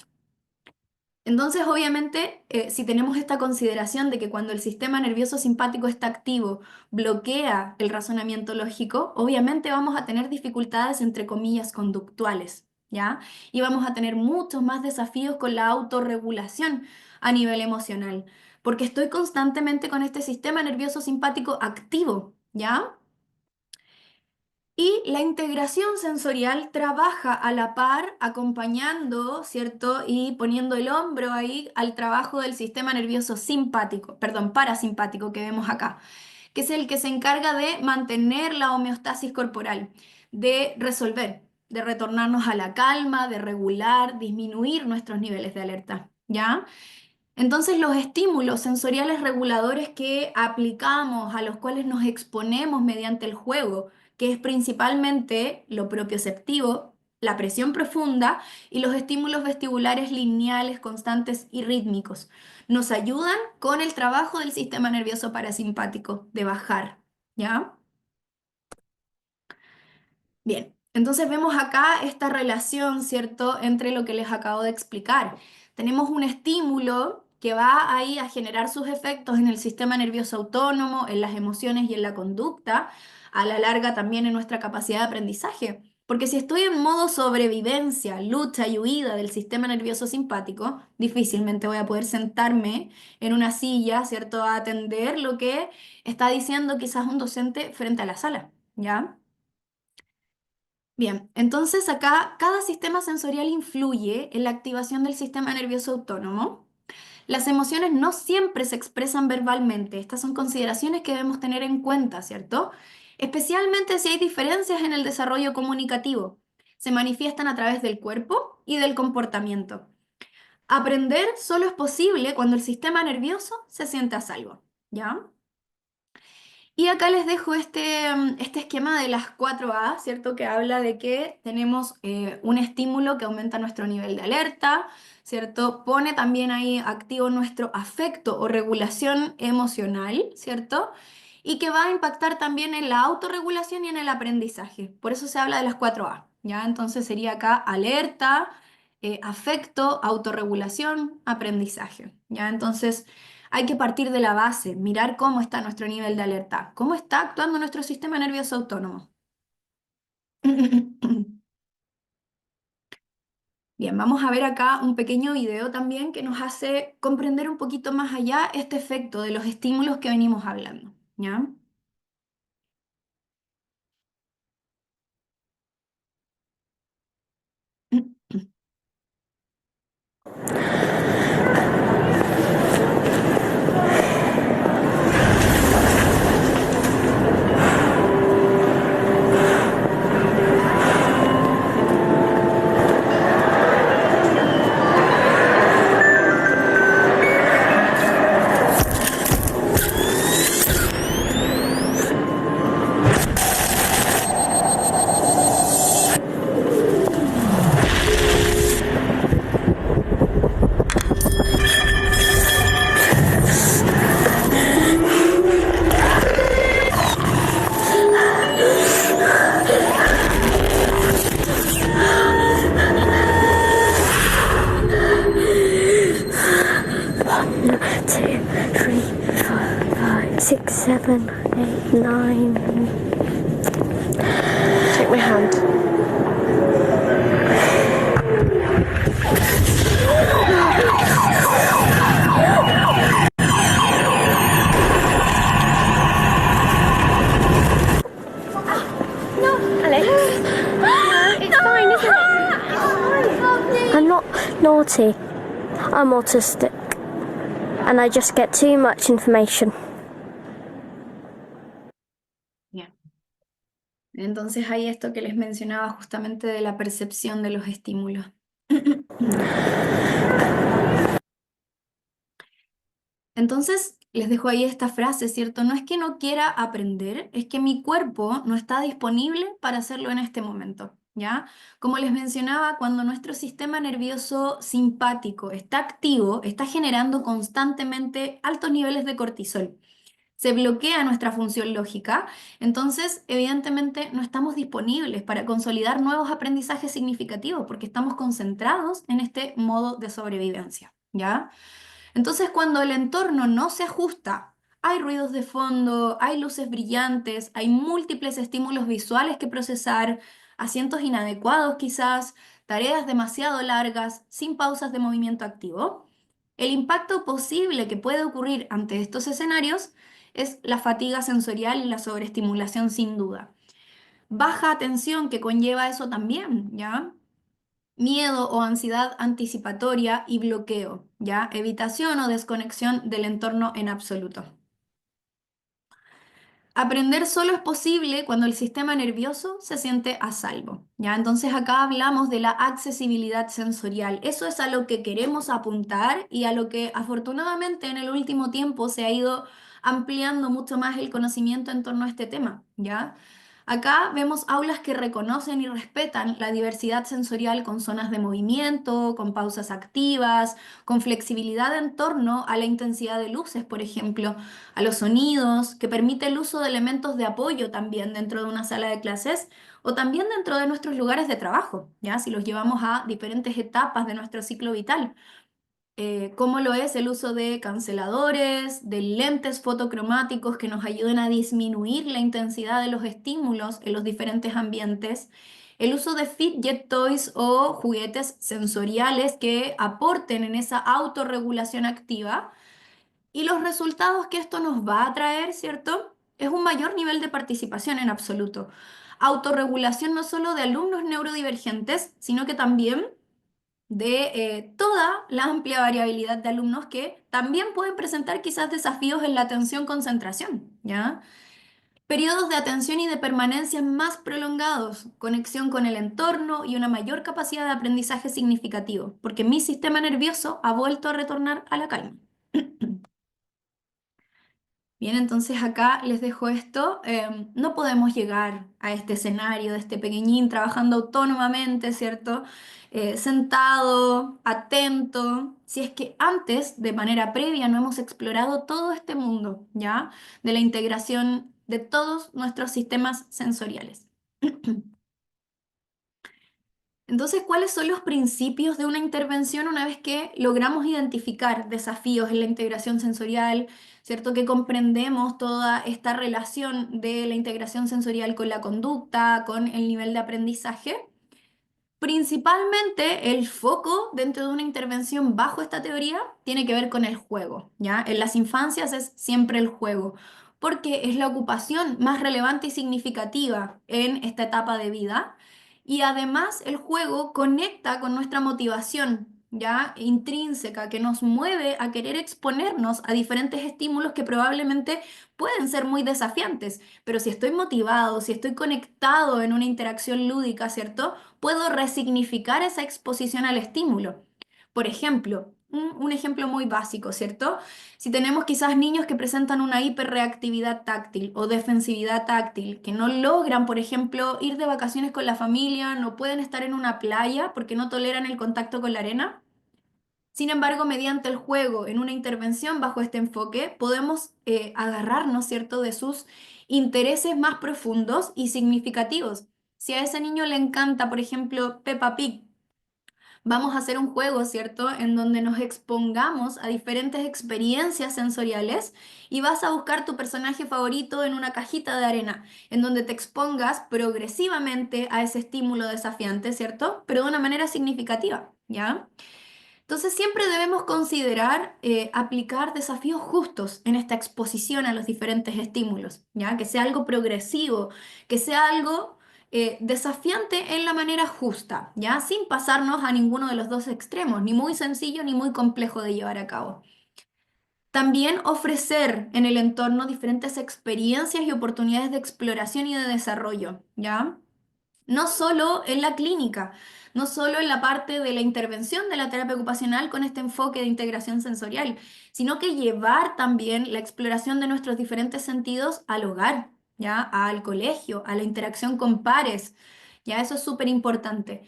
Entonces, obviamente, si tenemos esta consideración de que cuando el sistema nervioso simpático está activo, bloquea el razonamiento lógico, obviamente vamos a tener dificultades, entre comillas, conductuales, ¿ya? Y vamos a tener muchos más desafíos con la autorregulación a nivel emocional, porque estoy constantemente con este sistema nervioso simpático activo, ¿ya? Y la integración sensorial trabaja a la par, acompañando, ¿cierto? Y poniendo el hombro ahí al trabajo del sistema nervioso simpático, perdón, parasimpático que vemos acá, que es el que se encarga de mantener la homeostasis corporal, de resolver, de retornarnos a la calma, de regular, disminuir nuestros niveles de alerta, ¿ya? Entonces, los estímulos sensoriales reguladores que aplicamos, a los cuales nos exponemos mediante el juego, que es principalmente lo propioceptivo, la presión profunda y los estímulos vestibulares lineales, constantes y rítmicos, nos ayudan con el trabajo del sistema nervioso parasimpático, de bajar, ¿ya? Bien, entonces vemos acá esta relación, ¿cierto?, entre lo que les acabo de explicar. tenemos un estímulo que va ahí a generar sus efectos en el sistema nervioso autónomo, en las emociones y en la conducta, a la larga también en nuestra capacidad de aprendizaje. Porque si estoy en modo sobrevivencia, lucha y huida del sistema nervioso simpático, difícilmente voy a poder sentarme en una silla, ¿cierto?, a atender lo que está diciendo quizás un docente frente a la sala, ¿ya? Bien, entonces acá cada sistema sensorial influye en la activación del sistema nervioso autónomo. Las emociones no siempre se expresan verbalmente. Estas son consideraciones que debemos tener en cuenta, ¿cierto? Especialmente si hay diferencias en el desarrollo comunicativo. Se manifiestan a través del cuerpo y del comportamiento. Aprender solo es posible cuando el sistema nervioso se siente a salvo, ¿ya? Y acá les dejo este esquema de las 4A, ¿cierto? Que habla de que tenemos un estímulo que aumenta nuestro nivel de alerta, ¿cierto? Pone también ahí activo nuestro afecto o regulación emocional, ¿cierto? Y que va a impactar también en la autorregulación y en el aprendizaje. Por eso se habla de las 4A, ¿ya? Entonces sería acá alerta, afecto, autorregulación, aprendizaje, ¿ya? Entonces... Hay que partir de la base, mirar cómo está nuestro nivel de alerta, cómo está actuando nuestro sistema nervioso autónomo. Bien, vamos a ver acá un pequeño video también que nos hace comprender un poquito más allá este efecto de los estímulos que venimos hablando, ¿ya? Two, three, four, five, six, seven, eight, nine. Take my hand. No, Alex. No, it's fine, isn't it? I'm not naughty. I'm autistic. And I just get too much information. Bien. Entonces hay esto que les mencionaba justamente de la percepción de los estímulos. Entonces, les dejo ahí esta frase, ¿cierto? No es que no quiera aprender, es que mi cuerpo no está disponible para hacerlo en este momento, ¿ya? Como les mencionaba, cuando nuestro sistema nervioso simpático está activo, está generando constantemente altos niveles de cortisol. Se bloquea nuestra función lógica, entonces evidentemente no estamos disponibles para consolidar nuevos aprendizajes significativos porque estamos concentrados en este modo de sobrevivencia, ¿ya? Entonces, cuando el entorno no se ajusta, hay ruidos de fondo, hay luces brillantes, hay múltiples estímulos visuales que procesar, asientos inadecuados quizás, tareas demasiado largas, sin pausas de movimiento activo. El impacto posible que puede ocurrir ante estos escenarios es la fatiga sensorial y la sobreestimulación sin duda. Baja atención que conlleva eso también, ¿ya? Miedo o ansiedad anticipatoria y bloqueo, ¿ya? Evitación o desconexión del entorno en absoluto. Aprender solo es posible cuando el sistema nervioso se siente a salvo, ¿ya? Entonces acá hablamos de la accesibilidad sensorial. Eso es a lo que queremos apuntar y a lo que afortunadamente en el último tiempo se ha ido ampliando mucho más el conocimiento en torno a este tema, ¿ya? Acá vemos aulas que reconocen y respetan la diversidad sensorial con zonas de movimiento, con pausas activas, con flexibilidad en torno a la intensidad de luces, por ejemplo, a los sonidos, que permite el uso de elementos de apoyo también dentro de una sala de clases o también dentro de nuestros lugares de trabajo, ¿ya? Si los llevamos a diferentes etapas de nuestro ciclo vital. como lo es el uso de canceladores, de lentes fotocromáticos que nos ayuden a disminuir la intensidad de los estímulos en los diferentes ambientes, el uso de fidget toys o juguetes sensoriales que aporten en esa autorregulación activa y los resultados que esto nos va a traer, ¿cierto? Es un mayor nivel de participación en absoluto. Autorregulación no solo de alumnos neurodivergentes, sino que también de toda la amplia variabilidad de alumnos que también pueden presentar quizás desafíos en la atención-concentración, ¿ya? Periodos de atención y de permanencia más prolongados, conexión con el entorno y una mayor capacidad de aprendizaje significativo, porque mi sistema nervioso ha vuelto a retornar a la calma. Bien, entonces acá les dejo esto. No podemos llegar a este escenario de este pequeñín trabajando autónomamente, ¿cierto? Sentado, atento, si es que antes, de manera previa, no hemos explorado todo este mundo, ¿ya? De la integración de todos nuestros sistemas sensoriales. Entonces, ¿cuáles son los principios de una intervención una vez que logramos identificar desafíos en la integración sensorial, ¿cierto? Que comprendemos toda esta relación de la integración sensorial con la conducta, con el nivel de aprendizaje. Principalmente el foco dentro de una intervención bajo esta teoría tiene que ver con el juego, ¿ya? En las infancias es siempre el juego, porque es la ocupación más relevante y significativa en esta etapa de vida. Y además el juego conecta con nuestra motivación, ¿ya? Intrínseca, que nos mueve a querer exponernos a diferentes estímulos que probablemente pueden ser muy desafiantes, pero si estoy motivado, si estoy conectado en una interacción lúdica, ¿cierto? Puedo resignificar esa exposición al estímulo. Por ejemplo, un ejemplo muy básico, ¿cierto? Si tenemos quizás niños que presentan una hiperreactividad táctil o defensividad táctil, que no logran, por ejemplo, ir de vacaciones con la familia, no pueden estar en una playa porque no toleran el contacto con la arena. Sin embargo, mediante el juego, en una intervención bajo este enfoque, podemos agarrarnos, ¿cierto?, de sus intereses más profundos y significativos. Si a ese niño le encanta, por ejemplo, Peppa Pig, vamos a hacer un juego, ¿cierto?, en donde nos expongamos a diferentes experiencias sensoriales y vas a buscar tu personaje favorito en una cajita de arena, en donde te expongas progresivamente a ese estímulo desafiante, ¿cierto?, pero de una manera significativa, ¿ya? Entonces siempre debemos considerar aplicar desafíos justos en esta exposición a los diferentes estímulos, ¿ya? Que sea algo progresivo, que sea algo desafiante en la manera justa, ¿ya? Sin pasarnos a ninguno de los dos extremos, ni muy sencillo ni muy complejo de llevar a cabo. También ofrecer en el entorno diferentes experiencias y oportunidades de exploración y de desarrollo, ¿ya? No solo en la clínica, no solo en la parte de la intervención de la terapia ocupacional con este enfoque de integración sensorial, sino que llevar también la exploración de nuestros diferentes sentidos al hogar, ¿ya? Al colegio, a la interacción con pares, ¿ya? Eso es súper importante.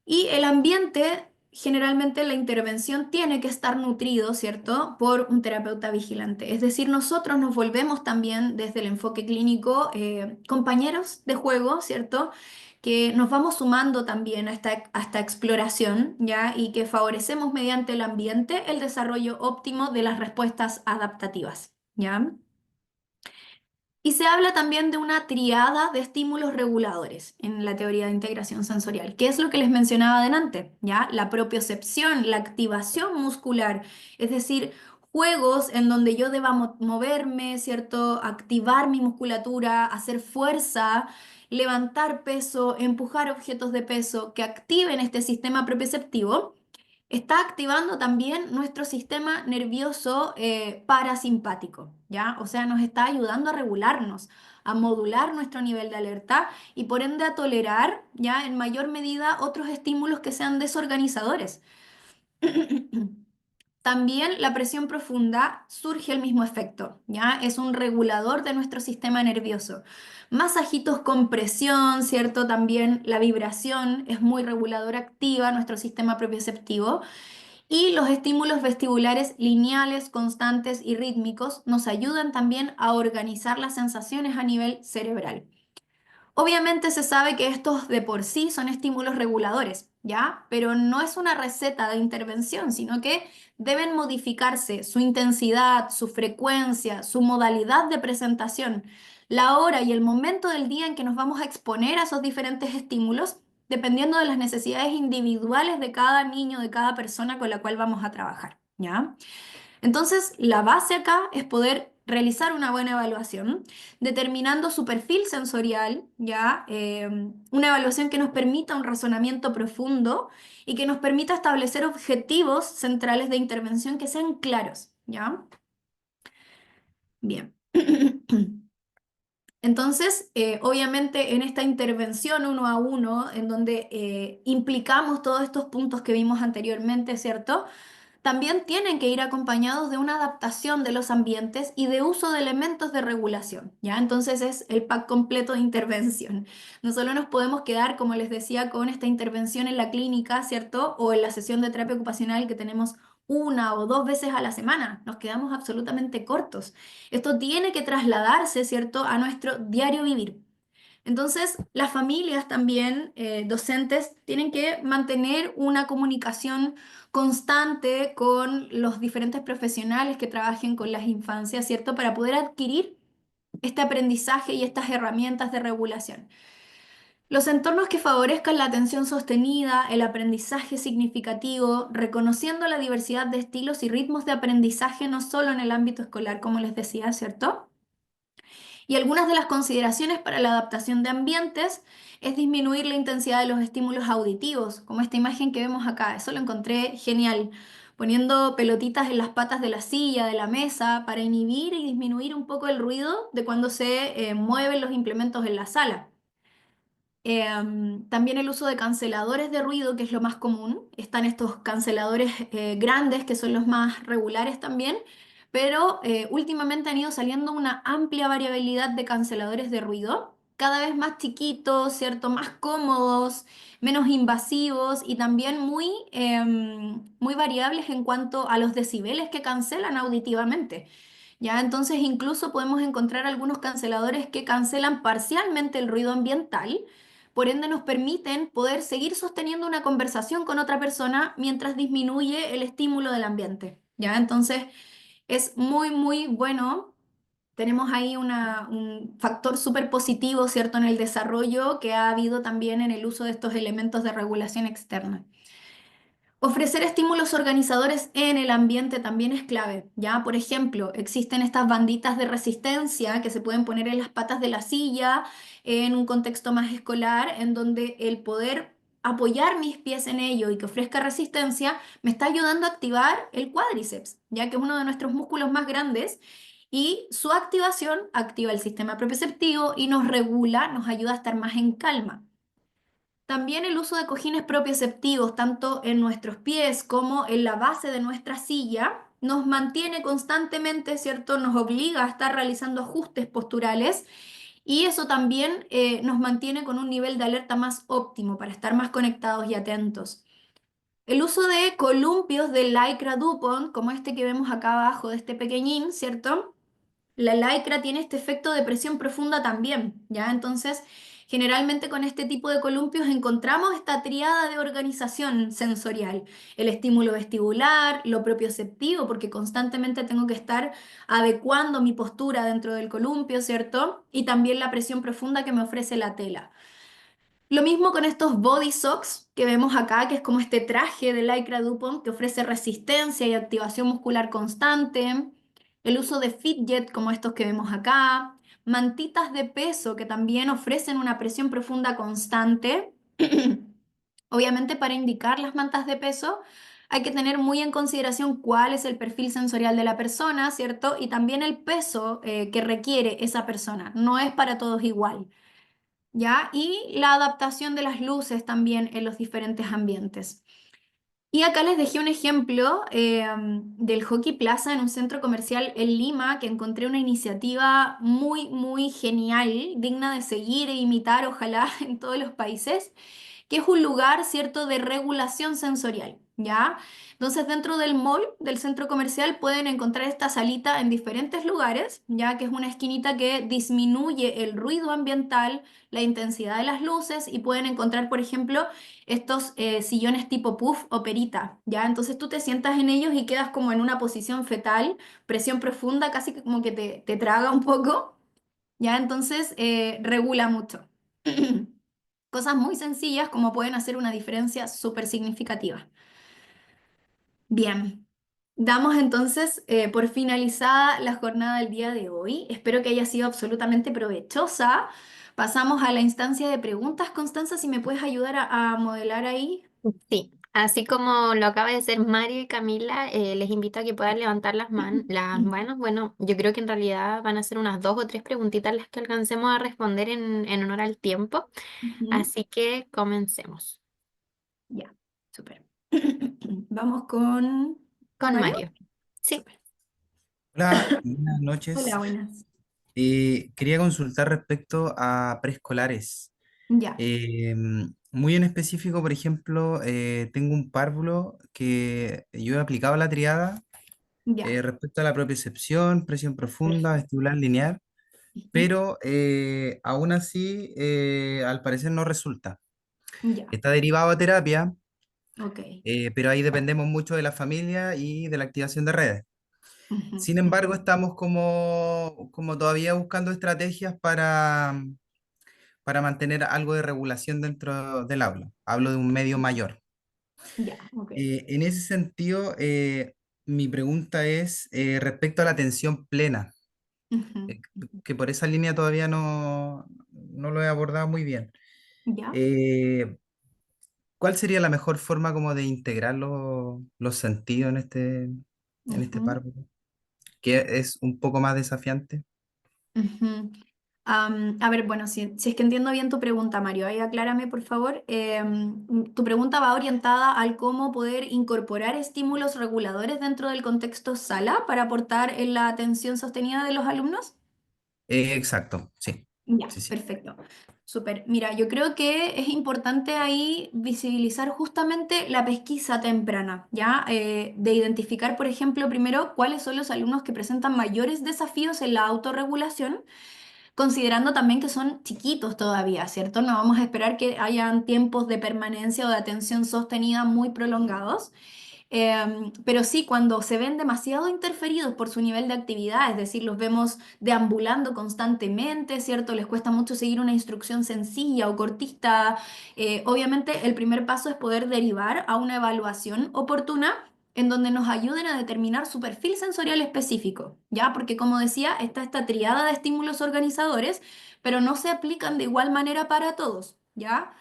Y el ambiente, generalmente la intervención tiene que estar nutrido, ¿cierto?, por un terapeuta vigilante. Es decir, nosotros nos volvemos también desde el enfoque clínico compañeros de juego, ¿cierto?, que nos vamos sumando también a esta exploración, ¿ya? Y que favorecemos mediante el ambiente el desarrollo óptimo de las respuestas adaptativas, ¿ya? Y se habla también de una triada de estímulos reguladores en la teoría de integración sensorial, que es lo que les mencionaba adelante, ¿ya? La propiocepción, la activación muscular, es decir, juegos en donde yo deba moverme, ¿cierto? Activar mi musculatura, hacer fuerza, levantar peso, empujar objetos de peso que activen este sistema propioceptivo está activando también nuestro sistema nervioso parasimpático, ¿ya? O sea, nos está ayudando a regularnos, a modular nuestro nivel de alerta y por ende a tolerar, ¿ya? En mayor medida otros estímulos que sean desorganizadores. También la presión profunda surge el mismo efecto, ¿ya? Es un regulador de nuestro sistema nervioso. Masajitos con presión, ¿cierto? También la vibración es muy reguladora, activa nuestro sistema propioceptivo. Y los estímulos vestibulares lineales, constantes y rítmicos nos ayudan también a organizar las sensaciones a nivel cerebral. Obviamente se sabe que estos de por sí son estímulos reguladores, ¿ya? Pero no es una receta de intervención, sino que deben modificarse su intensidad, su frecuencia, su modalidad de presentación, la hora y el momento del día en que nos vamos a exponer a esos diferentes estímulos, dependiendo de las necesidades individuales de cada niño, de cada persona con la cual vamos a trabajar, ¿ya? Entonces, la base acá es poder realizar una buena evaluación, determinando su perfil sensorial, ¿ya? Una evaluación que nos permita un razonamiento profundo y que nos permita establecer objetivos centrales de intervención que sean claros, ¿ya? Bien. Entonces, obviamente en esta intervención uno a uno, en donde implicamos todos estos puntos que vimos anteriormente, ¿cierto? También tienen que ir acompañados de una adaptación de los ambientes y de uso de elementos de regulación, ¿ya? Entonces es el pack completo de intervención. No solo nos podemos quedar, como les decía, con esta intervención en la clínica, ¿cierto? O en la sesión de terapia ocupacional que tenemos una o dos veces a la semana. Nos quedamos absolutamente cortos. Esto tiene que trasladarse, ¿cierto?, a nuestro diario vivir. Entonces, las familias también, docentes, tienen que mantener una comunicación constante con los diferentes profesionales que trabajen con las infancias, ¿cierto? Para poder adquirir este aprendizaje y estas herramientas de regulación. Los entornos que favorezcan la atención sostenida, el aprendizaje significativo, reconociendo la diversidad de estilos y ritmos de aprendizaje, no solo en el ámbito escolar, como les decía, ¿cierto? Y algunas de las consideraciones para la adaptación de ambientes es disminuir la intensidad de los estímulos auditivos, como esta imagen que vemos acá. Eso lo encontré genial. Poniendo pelotitas en las patas de la silla, de la mesa, para inhibir y disminuir un poco el ruido de cuando se mueven los implementos en la sala. También el uso de canceladores de ruido, que es lo más común. Están estos canceladores grandes, que son los más regulares también, pero últimamente han ido saliendo una amplia variabilidad de canceladores de ruido, cada vez más chiquitos, ¿cierto? Más cómodos, menos invasivos y también muy variables en cuanto a los decibeles que cancelan auditivamente. ¿Ya? Entonces incluso podemos encontrar algunos canceladores que cancelan parcialmente el ruido ambiental, por ende nos permiten poder seguir sosteniendo una conversación con otra persona mientras disminuye el estímulo del ambiente, ¿ya? Entonces es muy bueno. Tenemos ahí un factor súper positivo, ¿cierto?, en el desarrollo que ha habido también en el uso de estos elementos de regulación externa. Ofrecer estímulos organizadores en el ambiente también es clave, ¿ya? Por ejemplo, existen estas banditas de resistencia que se pueden poner en las patas de la silla en un contexto más escolar, en donde el poder apoyar mis pies en ello y que ofrezca resistencia me está ayudando a activar el cuádriceps, ya que es uno de nuestros músculos más grandes y su activación activa el sistema propioceptivo y nos regula, nos ayuda a estar más en calma. También el uso de cojines propioceptivos, tanto en nuestros pies como en la base de nuestra silla, nos mantiene constantemente, ¿cierto? Nos obliga a estar realizando ajustes posturales y eso también nos mantiene con un nivel de alerta más óptimo para estar más conectados y atentos. El uso de columpios de Lycra Dupont, como este que vemos acá abajo de este pequeñín, ¿cierto? La lycra tiene este efecto de presión profunda también, ¿ya? Entonces, generalmente con este tipo de columpios encontramos esta tríada de organización sensorial, el estímulo vestibular, lo propioceptivo, porque constantemente tengo que estar adecuando mi postura dentro del columpio, ¿cierto? Y también la presión profunda que me ofrece la tela. Lo mismo con estos body socks que vemos acá, que es como este traje de Lycra Dupont que ofrece resistencia y activación muscular constante. El uso de fidget como estos que vemos acá. Mantitas de peso que también ofrecen una presión profunda constante. Obviamente para indicar las mantas de peso hay que tener muy en consideración cuál es el perfil sensorial de la persona, ¿cierto? Y también el peso que requiere esa persona. No es para todos igual. ¿Ya? Y la adaptación de las luces también en los diferentes ambientes. Y acá les dejé un ejemplo del Hockey Plaza en un centro comercial en Lima, que encontré una iniciativa muy genial, digna de seguir e imitar, ojalá, en todos los países, que es un lugar, ¿cierto?, de regulación sensorial, ¿ya? Entonces, dentro del mall, del centro comercial, pueden encontrar esta salita en diferentes lugares, ya que es una esquinita que disminuye el ruido ambiental, la intensidad de las luces y pueden encontrar, por ejemplo, estos sillones tipo puff o perita, ¿ya? Entonces tú te sientas en ellos y quedas como en una posición fetal, presión profunda, casi que como que te traga un poco, ¿ya? Entonces regula mucho. Cosas muy sencillas como pueden hacer una diferencia súper significativa. Bien, damos entonces por finalizada la jornada del día de hoy. Espero que haya sido absolutamente provechosa. Pasamos a la instancia de preguntas. Constanza, si me puedes ayudar a modelar ahí. Sí, así como lo acaba de hacer Mario y Camila, les invito a que puedan levantar las manos. Bueno, yo creo que en realidad van a ser unas 2 o 3 preguntitas las que alcancemos a responder en honor al tiempo. Ujú. Así que comencemos. Ya, súper. Vamos con Con Mario. Mario. Sí. Súper. Hola, buenas Hola, noches. buenas. Quería consultar respecto a preescolares. Ya, Muy en específico, por ejemplo, tengo un párvulo que yo he aplicado la triada ya. respecto a la propiocepción, presión profunda, Perfecto. vestibular lineal, Ujú. pero aún así al parecer no resulta. Ya, Está derivado a terapia, ok. pero ahí dependemos mucho de la familia y de la activación de redes. Ujú, Sin embargo, ujú. estamos como todavía buscando estrategias para mantener algo de regulación dentro del aula. Hablo de un medio mayor. Ya, ok. En ese sentido, mi pregunta es respecto a la atención plena, Ujú, eh, ujú. que por esa línea todavía no lo he abordado muy bien. Ya. Eh, ¿Cuál sería la mejor forma como de integrar los sentidos en este Ujú, párvulo? Que es un poco más desafiante. ujú. A ver, bueno, si es que entiendo bien tu pregunta, Mario, ahí aclárame, por favor. Tu pregunta va orientada al cómo poder incorporar estímulos reguladores dentro del contexto sala para aportar en la atención sostenida de los alumnos. Exacto, sí, Ya, sí, sí. perfecto. Súper. Mira, yo creo que es importante ahí visibilizar justamente la pesquisa temprana, ¿ya? De identificar, por ejemplo, primero cuáles son los alumnos que presentan mayores desafíos en la autorregulación, considerando también que son chiquitos todavía, ¿cierto? No vamos a esperar que hayan tiempos de permanencia o de atención sostenida muy prolongados. Pero sí, cuando se ven demasiado interferidos por su nivel de actividad, es decir, los vemos deambulando constantemente, ¿cierto? Les cuesta mucho seguir una instrucción sencilla o cortista. Obviamente, el primer paso es poder derivar a una evaluación oportuna en donde nos ayuden a determinar su perfil sensorial específico, ¿ya? Porque como decía, está esta triada de estímulos organizadores, pero no se aplican de igual manera para todos, ¿ya?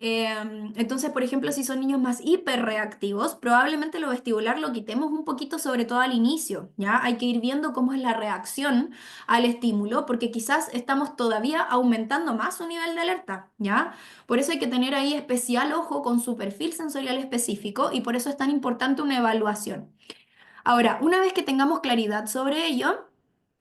Entonces, por ejemplo, si son niños más hiperreactivos, probablemente lo vestibular lo quitemos un poquito, sobre todo al inicio, ¿ya? Hay que ir viendo cómo es la reacción al estímulo, porque quizás estamos todavía aumentando más su nivel de alerta, ¿ya? Por eso hay que tener ahí especial ojo con su perfil sensorial específico y por eso es tan importante una evaluación. Ahora, una vez que tengamos claridad sobre ello,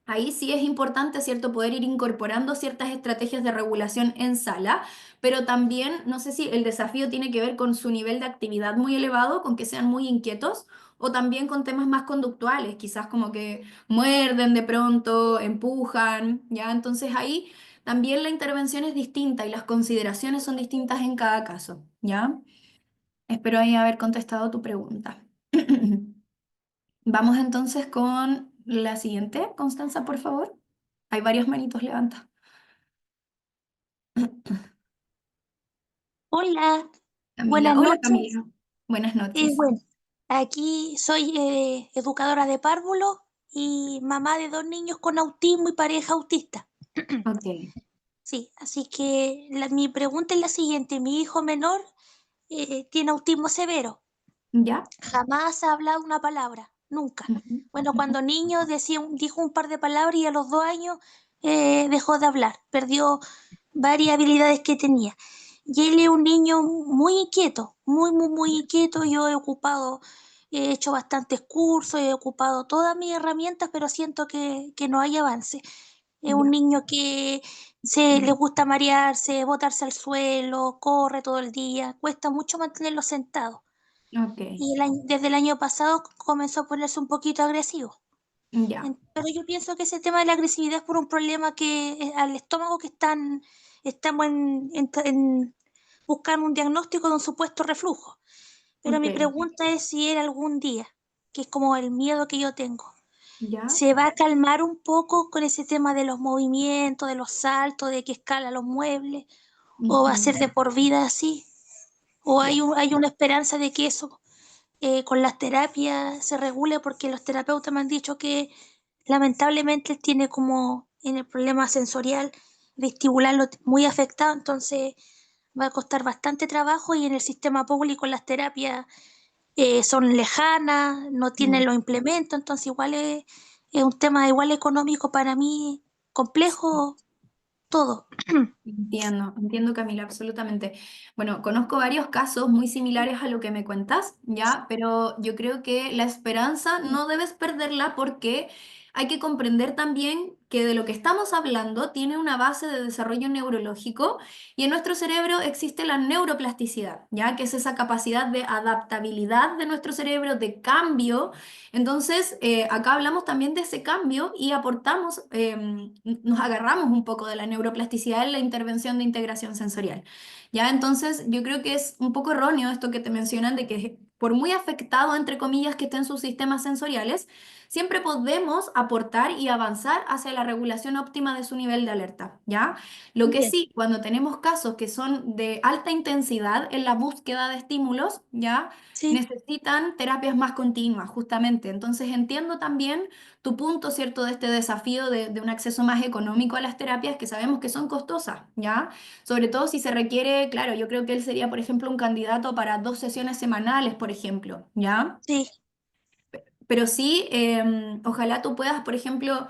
ahí sí es importante, ¿cierto?, poder ir incorporando ciertas estrategias de regulación en sala, pero también no sé si el desafío tiene que ver con su nivel de actividad muy elevado, con que sean muy inquietos, o también con temas más conductuales, quizás como que muerden de pronto, empujan, ¿ya? Entonces ahí también la intervención es distinta y las consideraciones son distintas en cada caso, ¿ya? Espero ahí haber contestado tu pregunta. Vamos entonces con la siguiente, Constanza, por favor. Hay varios manitos levantados. Hola, Camila. buenas Hola, noches. Camila. Buenas noches. Bueno, aquí soy educadora de párvulo y mamá de 2 niños con autismo y pareja autista. Ok. Sí, así que mi pregunta es la siguiente. Mi hijo menor tiene autismo severo. ¿Ya? Jamás ha hablado una palabra, nunca. Ujú, Bueno, ujú. cuando niño dijo un par de palabras y a los 2 años dejó de hablar, perdió varias habilidades que tenía. Y él es un niño muy inquieto, muy, muy, muy inquieto. Yo he hecho bastantes cursos, he ocupado todas mis herramientas, pero siento que no hay avance. Es un Ya, niño que le gusta marearse, botarse al suelo, corre todo el día, cuesta mucho mantenerlo sentado. ok, Y desde el año pasado comenzó a ponerse un poquito agresivo. ya, Pero yo pienso que ese tema de la agresividad es por un problema que al estómago que estamos en buscando un diagnóstico de un supuesto reflujo. Pero ok, mi pregunta es si él algún día, que es como el miedo que yo tengo, ya, se va a calmar un poco con ese tema de los movimientos, de los saltos, de que escala los muebles, o va a ujú, ser de por vida así, o ya. hay una esperanza de que eso con las terapias se regule, porque los terapeutas me han dicho que lamentablemente él tiene como en el problema sensorial vestibular muy afectado, entonces va a costar bastante trabajo y en el sistema público las terapias son lejanas, no Mm. tienen los implementos, entonces igual es un tema igual económico para mí complejo todo. Entiendo, entiendo Camila, absolutamente. Bueno, conozco varios casos muy similares a lo que me cuentas, ¿ya? Pero yo creo que la esperanza no debes perderla porque hay que comprender también que de lo que estamos hablando tiene una base de desarrollo neurológico y en nuestro cerebro existe la neuroplasticidad, ¿ya? Que es esa capacidad de adaptabilidad de nuestro cerebro, de cambio. Entonces, acá hablamos también de ese cambio y aportamos, nos agarramos un poco de la neuroplasticidad en la intervención de integración sensorial. ¿Ya? Entonces, yo creo que es un poco erróneo esto que te mencionan de que por muy afectado, entre comillas, que estén sus sistemas sensoriales, siempre podemos aportar y avanzar hacia la regulación óptima de su nivel de alerta, ¿ya? Lo que Bien, sí, cuando tenemos casos que son de alta intensidad en la búsqueda de estímulos, ¿ya? sí, Necesitan terapias más continuas, justamente. Entonces entiendo también tu punto, ¿cierto?, de este desafío de un acceso más económico a las terapias que sabemos que son costosas, ¿ya? Sobre todo si se requiere, claro, yo creo que él sería, por ejemplo, un candidato para 2 sesiones semanales, por ejemplo, ¿ya? sí, Pero sí, ojalá tú puedas, por ejemplo,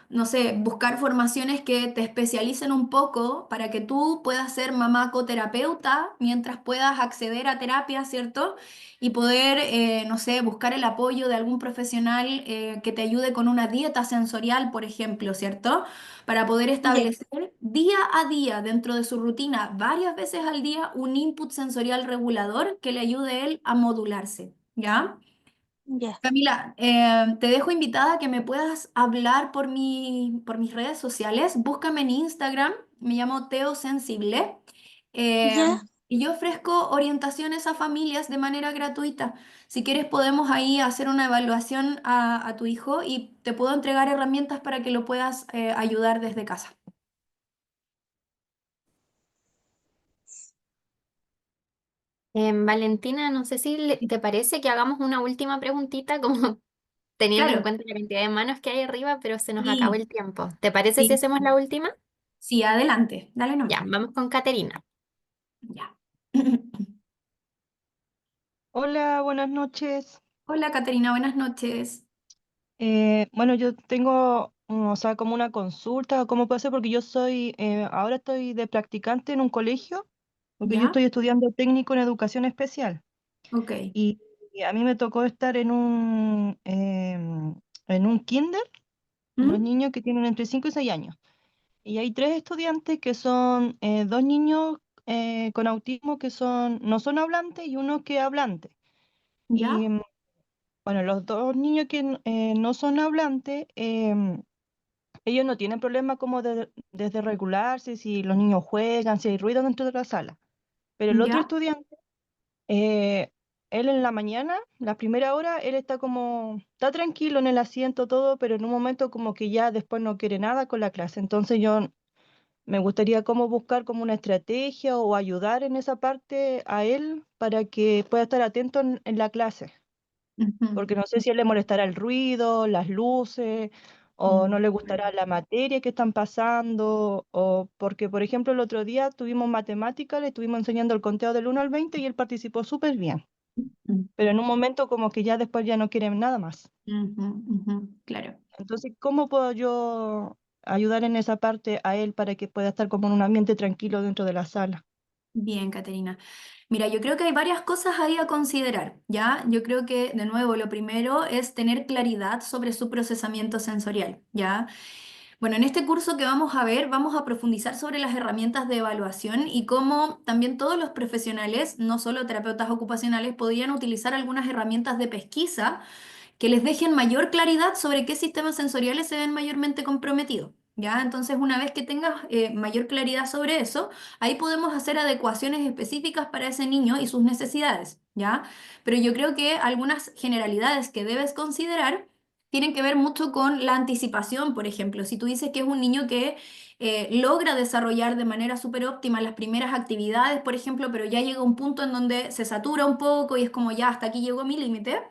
no sé, buscar formaciones que te especialicen un poco para que tú puedas ser mamá coterapeuta mientras puedas acceder a terapia, ¿cierto? Y poder, no sé, buscar el apoyo de algún profesional que te ayude con una dieta sensorial, por ejemplo, ¿cierto? Para poder ya, establecer día a día dentro de su rutina, varias veces al día, un input sensorial regulador que le ayude a él a modularse, ¿ya? ya, Camila, te dejo invitada a que me puedas hablar por mis redes sociales. Búscame en Instagram, me llamo Teo Sensible, ya. y yo ofrezco orientaciones a familias de manera gratuita. Si quieres, podemos ahí hacer una evaluación a tu hijo y te puedo entregar herramientas para que lo puedas ayudar desde casa. Valentina, no sé si te parece que hagamos una última preguntita, como teniendo en Claro, cuenta la cantidad de manos que hay arriba, pero se nos acabó sí, el tiempo. ¿Te parece si sí, hacemos la última? sí, adelante, dale Ya, nomás. vamos con Caterina. Ya. Hola, buenas noches. Hola, Caterina, buenas noches. Bueno, yo tengo, o sea, como una consulta, ¿cómo puede ser? Porque yo soy, ahora estoy de practicante en un colegio, porque yo ¿Ya? estoy estudiando técnico en educación especial. Ok. Y a mí me tocó estar en un kinder, los ¿Mm? niños que tienen entre 5 y 6 años. Y hay tres estudiantes que son dos niños con autismo que no son hablantes y uno que es hablante. Y ¿Ya? bueno, los dos niños que no son hablantes, ellos no tienen problema como desde regularse, si los niños juegan, si hay ruido dentro de la sala. Pero el otro ¿Ya? estudiante, eh, él en la mañana, la primera hora, él está tranquilo en el asiento, todo, pero en un momento como que ya después no quiere nada con la clase. Entonces yo me gustaría como buscar como una estrategia o ayudar en esa parte a él para que pueda estar atento en la clase, Ujú, porque no sé si a él le molestará el ruido, las luces, o no mm, le gustará la materia que están pasando, o porque, por ejemplo, el otro día tuvimos matemática, le estuvimos enseñando el conteo del 1 al 20 y él participó súper bien, mm, pero en un momento como que ya después ya no quiere nada más. ujú, ujú, claro. Entonces, ¿cómo puedo yo ayudar en esa parte a él para que pueda estar como en un ambiente tranquilo dentro de la sala? Bien, Caterina. Mira, yo creo que hay varias cosas ahí a considerar, ¿ya? Yo creo que, de nuevo, lo primero es tener claridad sobre su procesamiento sensorial, ¿ya? Bueno, en este curso que vamos a ver, vamos a profundizar sobre las herramientas de evaluación y cómo también todos los profesionales, no solo terapeutas ocupacionales, podrían utilizar algunas herramientas de pesquisa que les dejen mayor claridad sobre qué sistemas sensoriales se ven mayormente comprometidos. ¿Ya? Entonces, una vez que tengas mayor claridad sobre eso, ahí podemos hacer adecuaciones específicas para ese niño y sus necesidades, ¿ya? Pero yo creo que algunas generalidades que debes considerar tienen que ver mucho con la anticipación, por ejemplo. Si tú dices que es un niño que logra desarrollar de manera súper óptima las primeras actividades, por ejemplo, pero ya llega un punto en donde se satura un poco y es como ya hasta aquí llegó mi límite.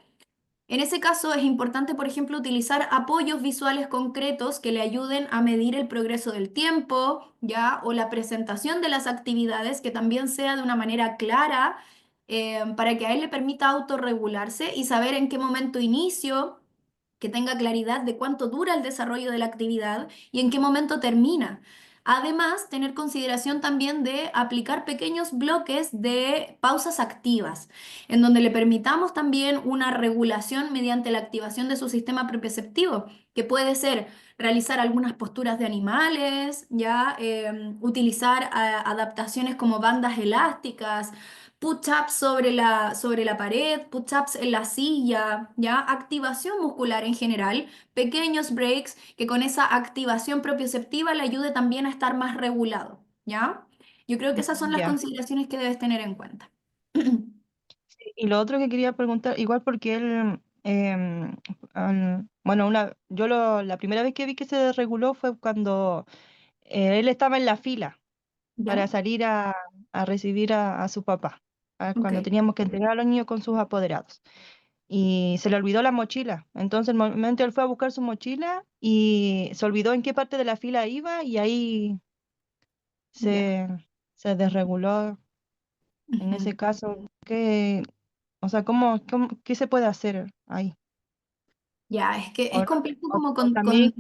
En ese caso es importante, por ejemplo, utilizar apoyos visuales concretos que le ayuden a medir el progreso del tiempo, ¿ya? O la presentación de las actividades que también sea de una manera clara, para que a él le permita autorregularse y saber en qué momento inicio, que tenga claridad de cuánto dura el desarrollo de la actividad y en qué momento termina. Además, tener consideración también de aplicar pequeños bloques de pausas activas, en donde le permitamos también una regulación mediante la activación de su sistema propioceptivo, que puede ser realizar algunas posturas de animales, ya utilizar adaptaciones como bandas elásticas, push-ups sobre la pared, push-ups en la silla, ya activación muscular en general, pequeños breaks que con esa activación propioceptiva le ayude también a estar más regulado, ¿ya? Yo creo que esas son las Ya. consideraciones que debes tener en cuenta. Y lo otro que quería preguntar, igual porque él, bueno, la primera vez que vi que se desreguló fue cuando él estaba en la fila para ¿Ya? salir a recibir a su papá, Ok, cuando teníamos que entregar a los niños con sus apoderados. Y se le olvidó la mochila. Entonces, el momento él fue a buscar su mochila y se olvidó en qué parte de la fila iba y ahí ya. se, se desreguló. En ese Ujú. caso, o sea, qué se puede hacer ahí? Ya, es que O, es complejo como o también,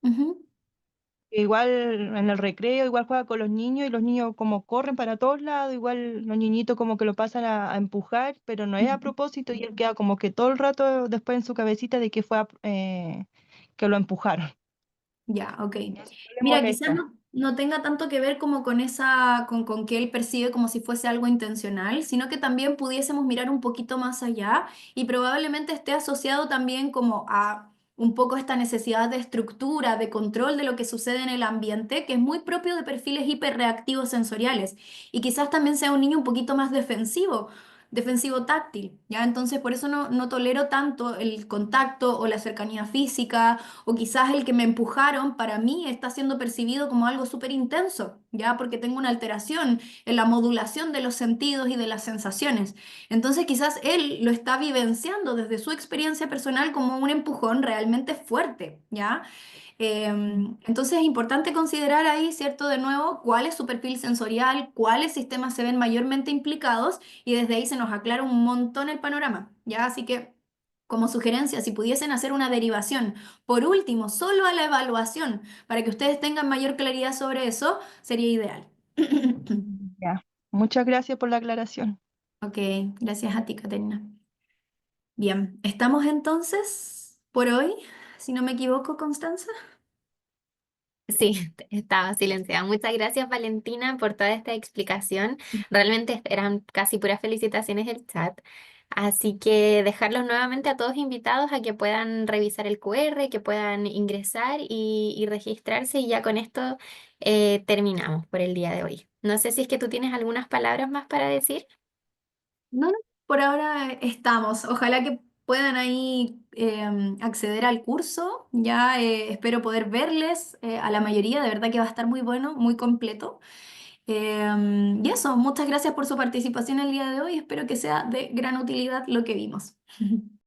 Ujú. igual en el recreo, igual juega con los niños y los niños como corren para todos lados, igual los niñitos como que lo pasan a empujar, pero no es a Ujú. propósito y él queda como que todo el rato después en su cabecita de que que lo empujaron. Ya, ok. Y eso le Mira, quizás molesta. no tenga tanto que ver como con con que él percibe como si fuese algo intencional, sino que también pudiésemos mirar un poquito más allá y probablemente esté asociado también como a un poco esta necesidad de estructura, de control de lo que sucede en el ambiente, que es muy propio de perfiles hiperreactivos sensoriales. Y quizás también sea un niño un poquito más defensivo táctil, ¿ya? Entonces, por eso no tolero tanto el contacto o la cercanía física o quizás el que me empujaron para mí está siendo percibido como algo súper intenso, ¿ya? Porque tengo una alteración en la modulación de los sentidos y de las sensaciones. Entonces quizás él lo está vivenciando desde su experiencia personal como un empujón realmente fuerte, ¿ya? Entonces es importante considerar ahí, ¿cierto? De nuevo, cuál es su perfil sensorial, cuáles sistemas se ven mayormente implicados y desde ahí se nos aclara un montón el panorama, ¿ya? Así que como sugerencia, si pudiesen hacer una derivación, por último, solo a la evaluación, para que ustedes tengan mayor claridad sobre eso, sería ideal. Ya. Muchas gracias por la aclaración. Ok, gracias a ti, Caterina. Bien, estamos entonces por hoy, si no me equivoco, Constanza. Sí, estaba silenciada. Muchas gracias, Valentina, por toda esta explicación. Realmente eran casi puras felicitaciones el chat. Así que dejarlos nuevamente a todos invitados a que puedan revisar el QR, que puedan ingresar y registrarse y ya con esto terminamos por el día de hoy. No sé si es que tú tienes algunas palabras más para decir. No, no, por ahora estamos. Ojalá que puedan ahí acceder al curso. Ya espero poder verles a la mayoría. De verdad que va a estar muy bueno, muy completo. Y eso, muchas gracias por su participación el día de hoy. Espero que sea de gran utilidad lo que vimos.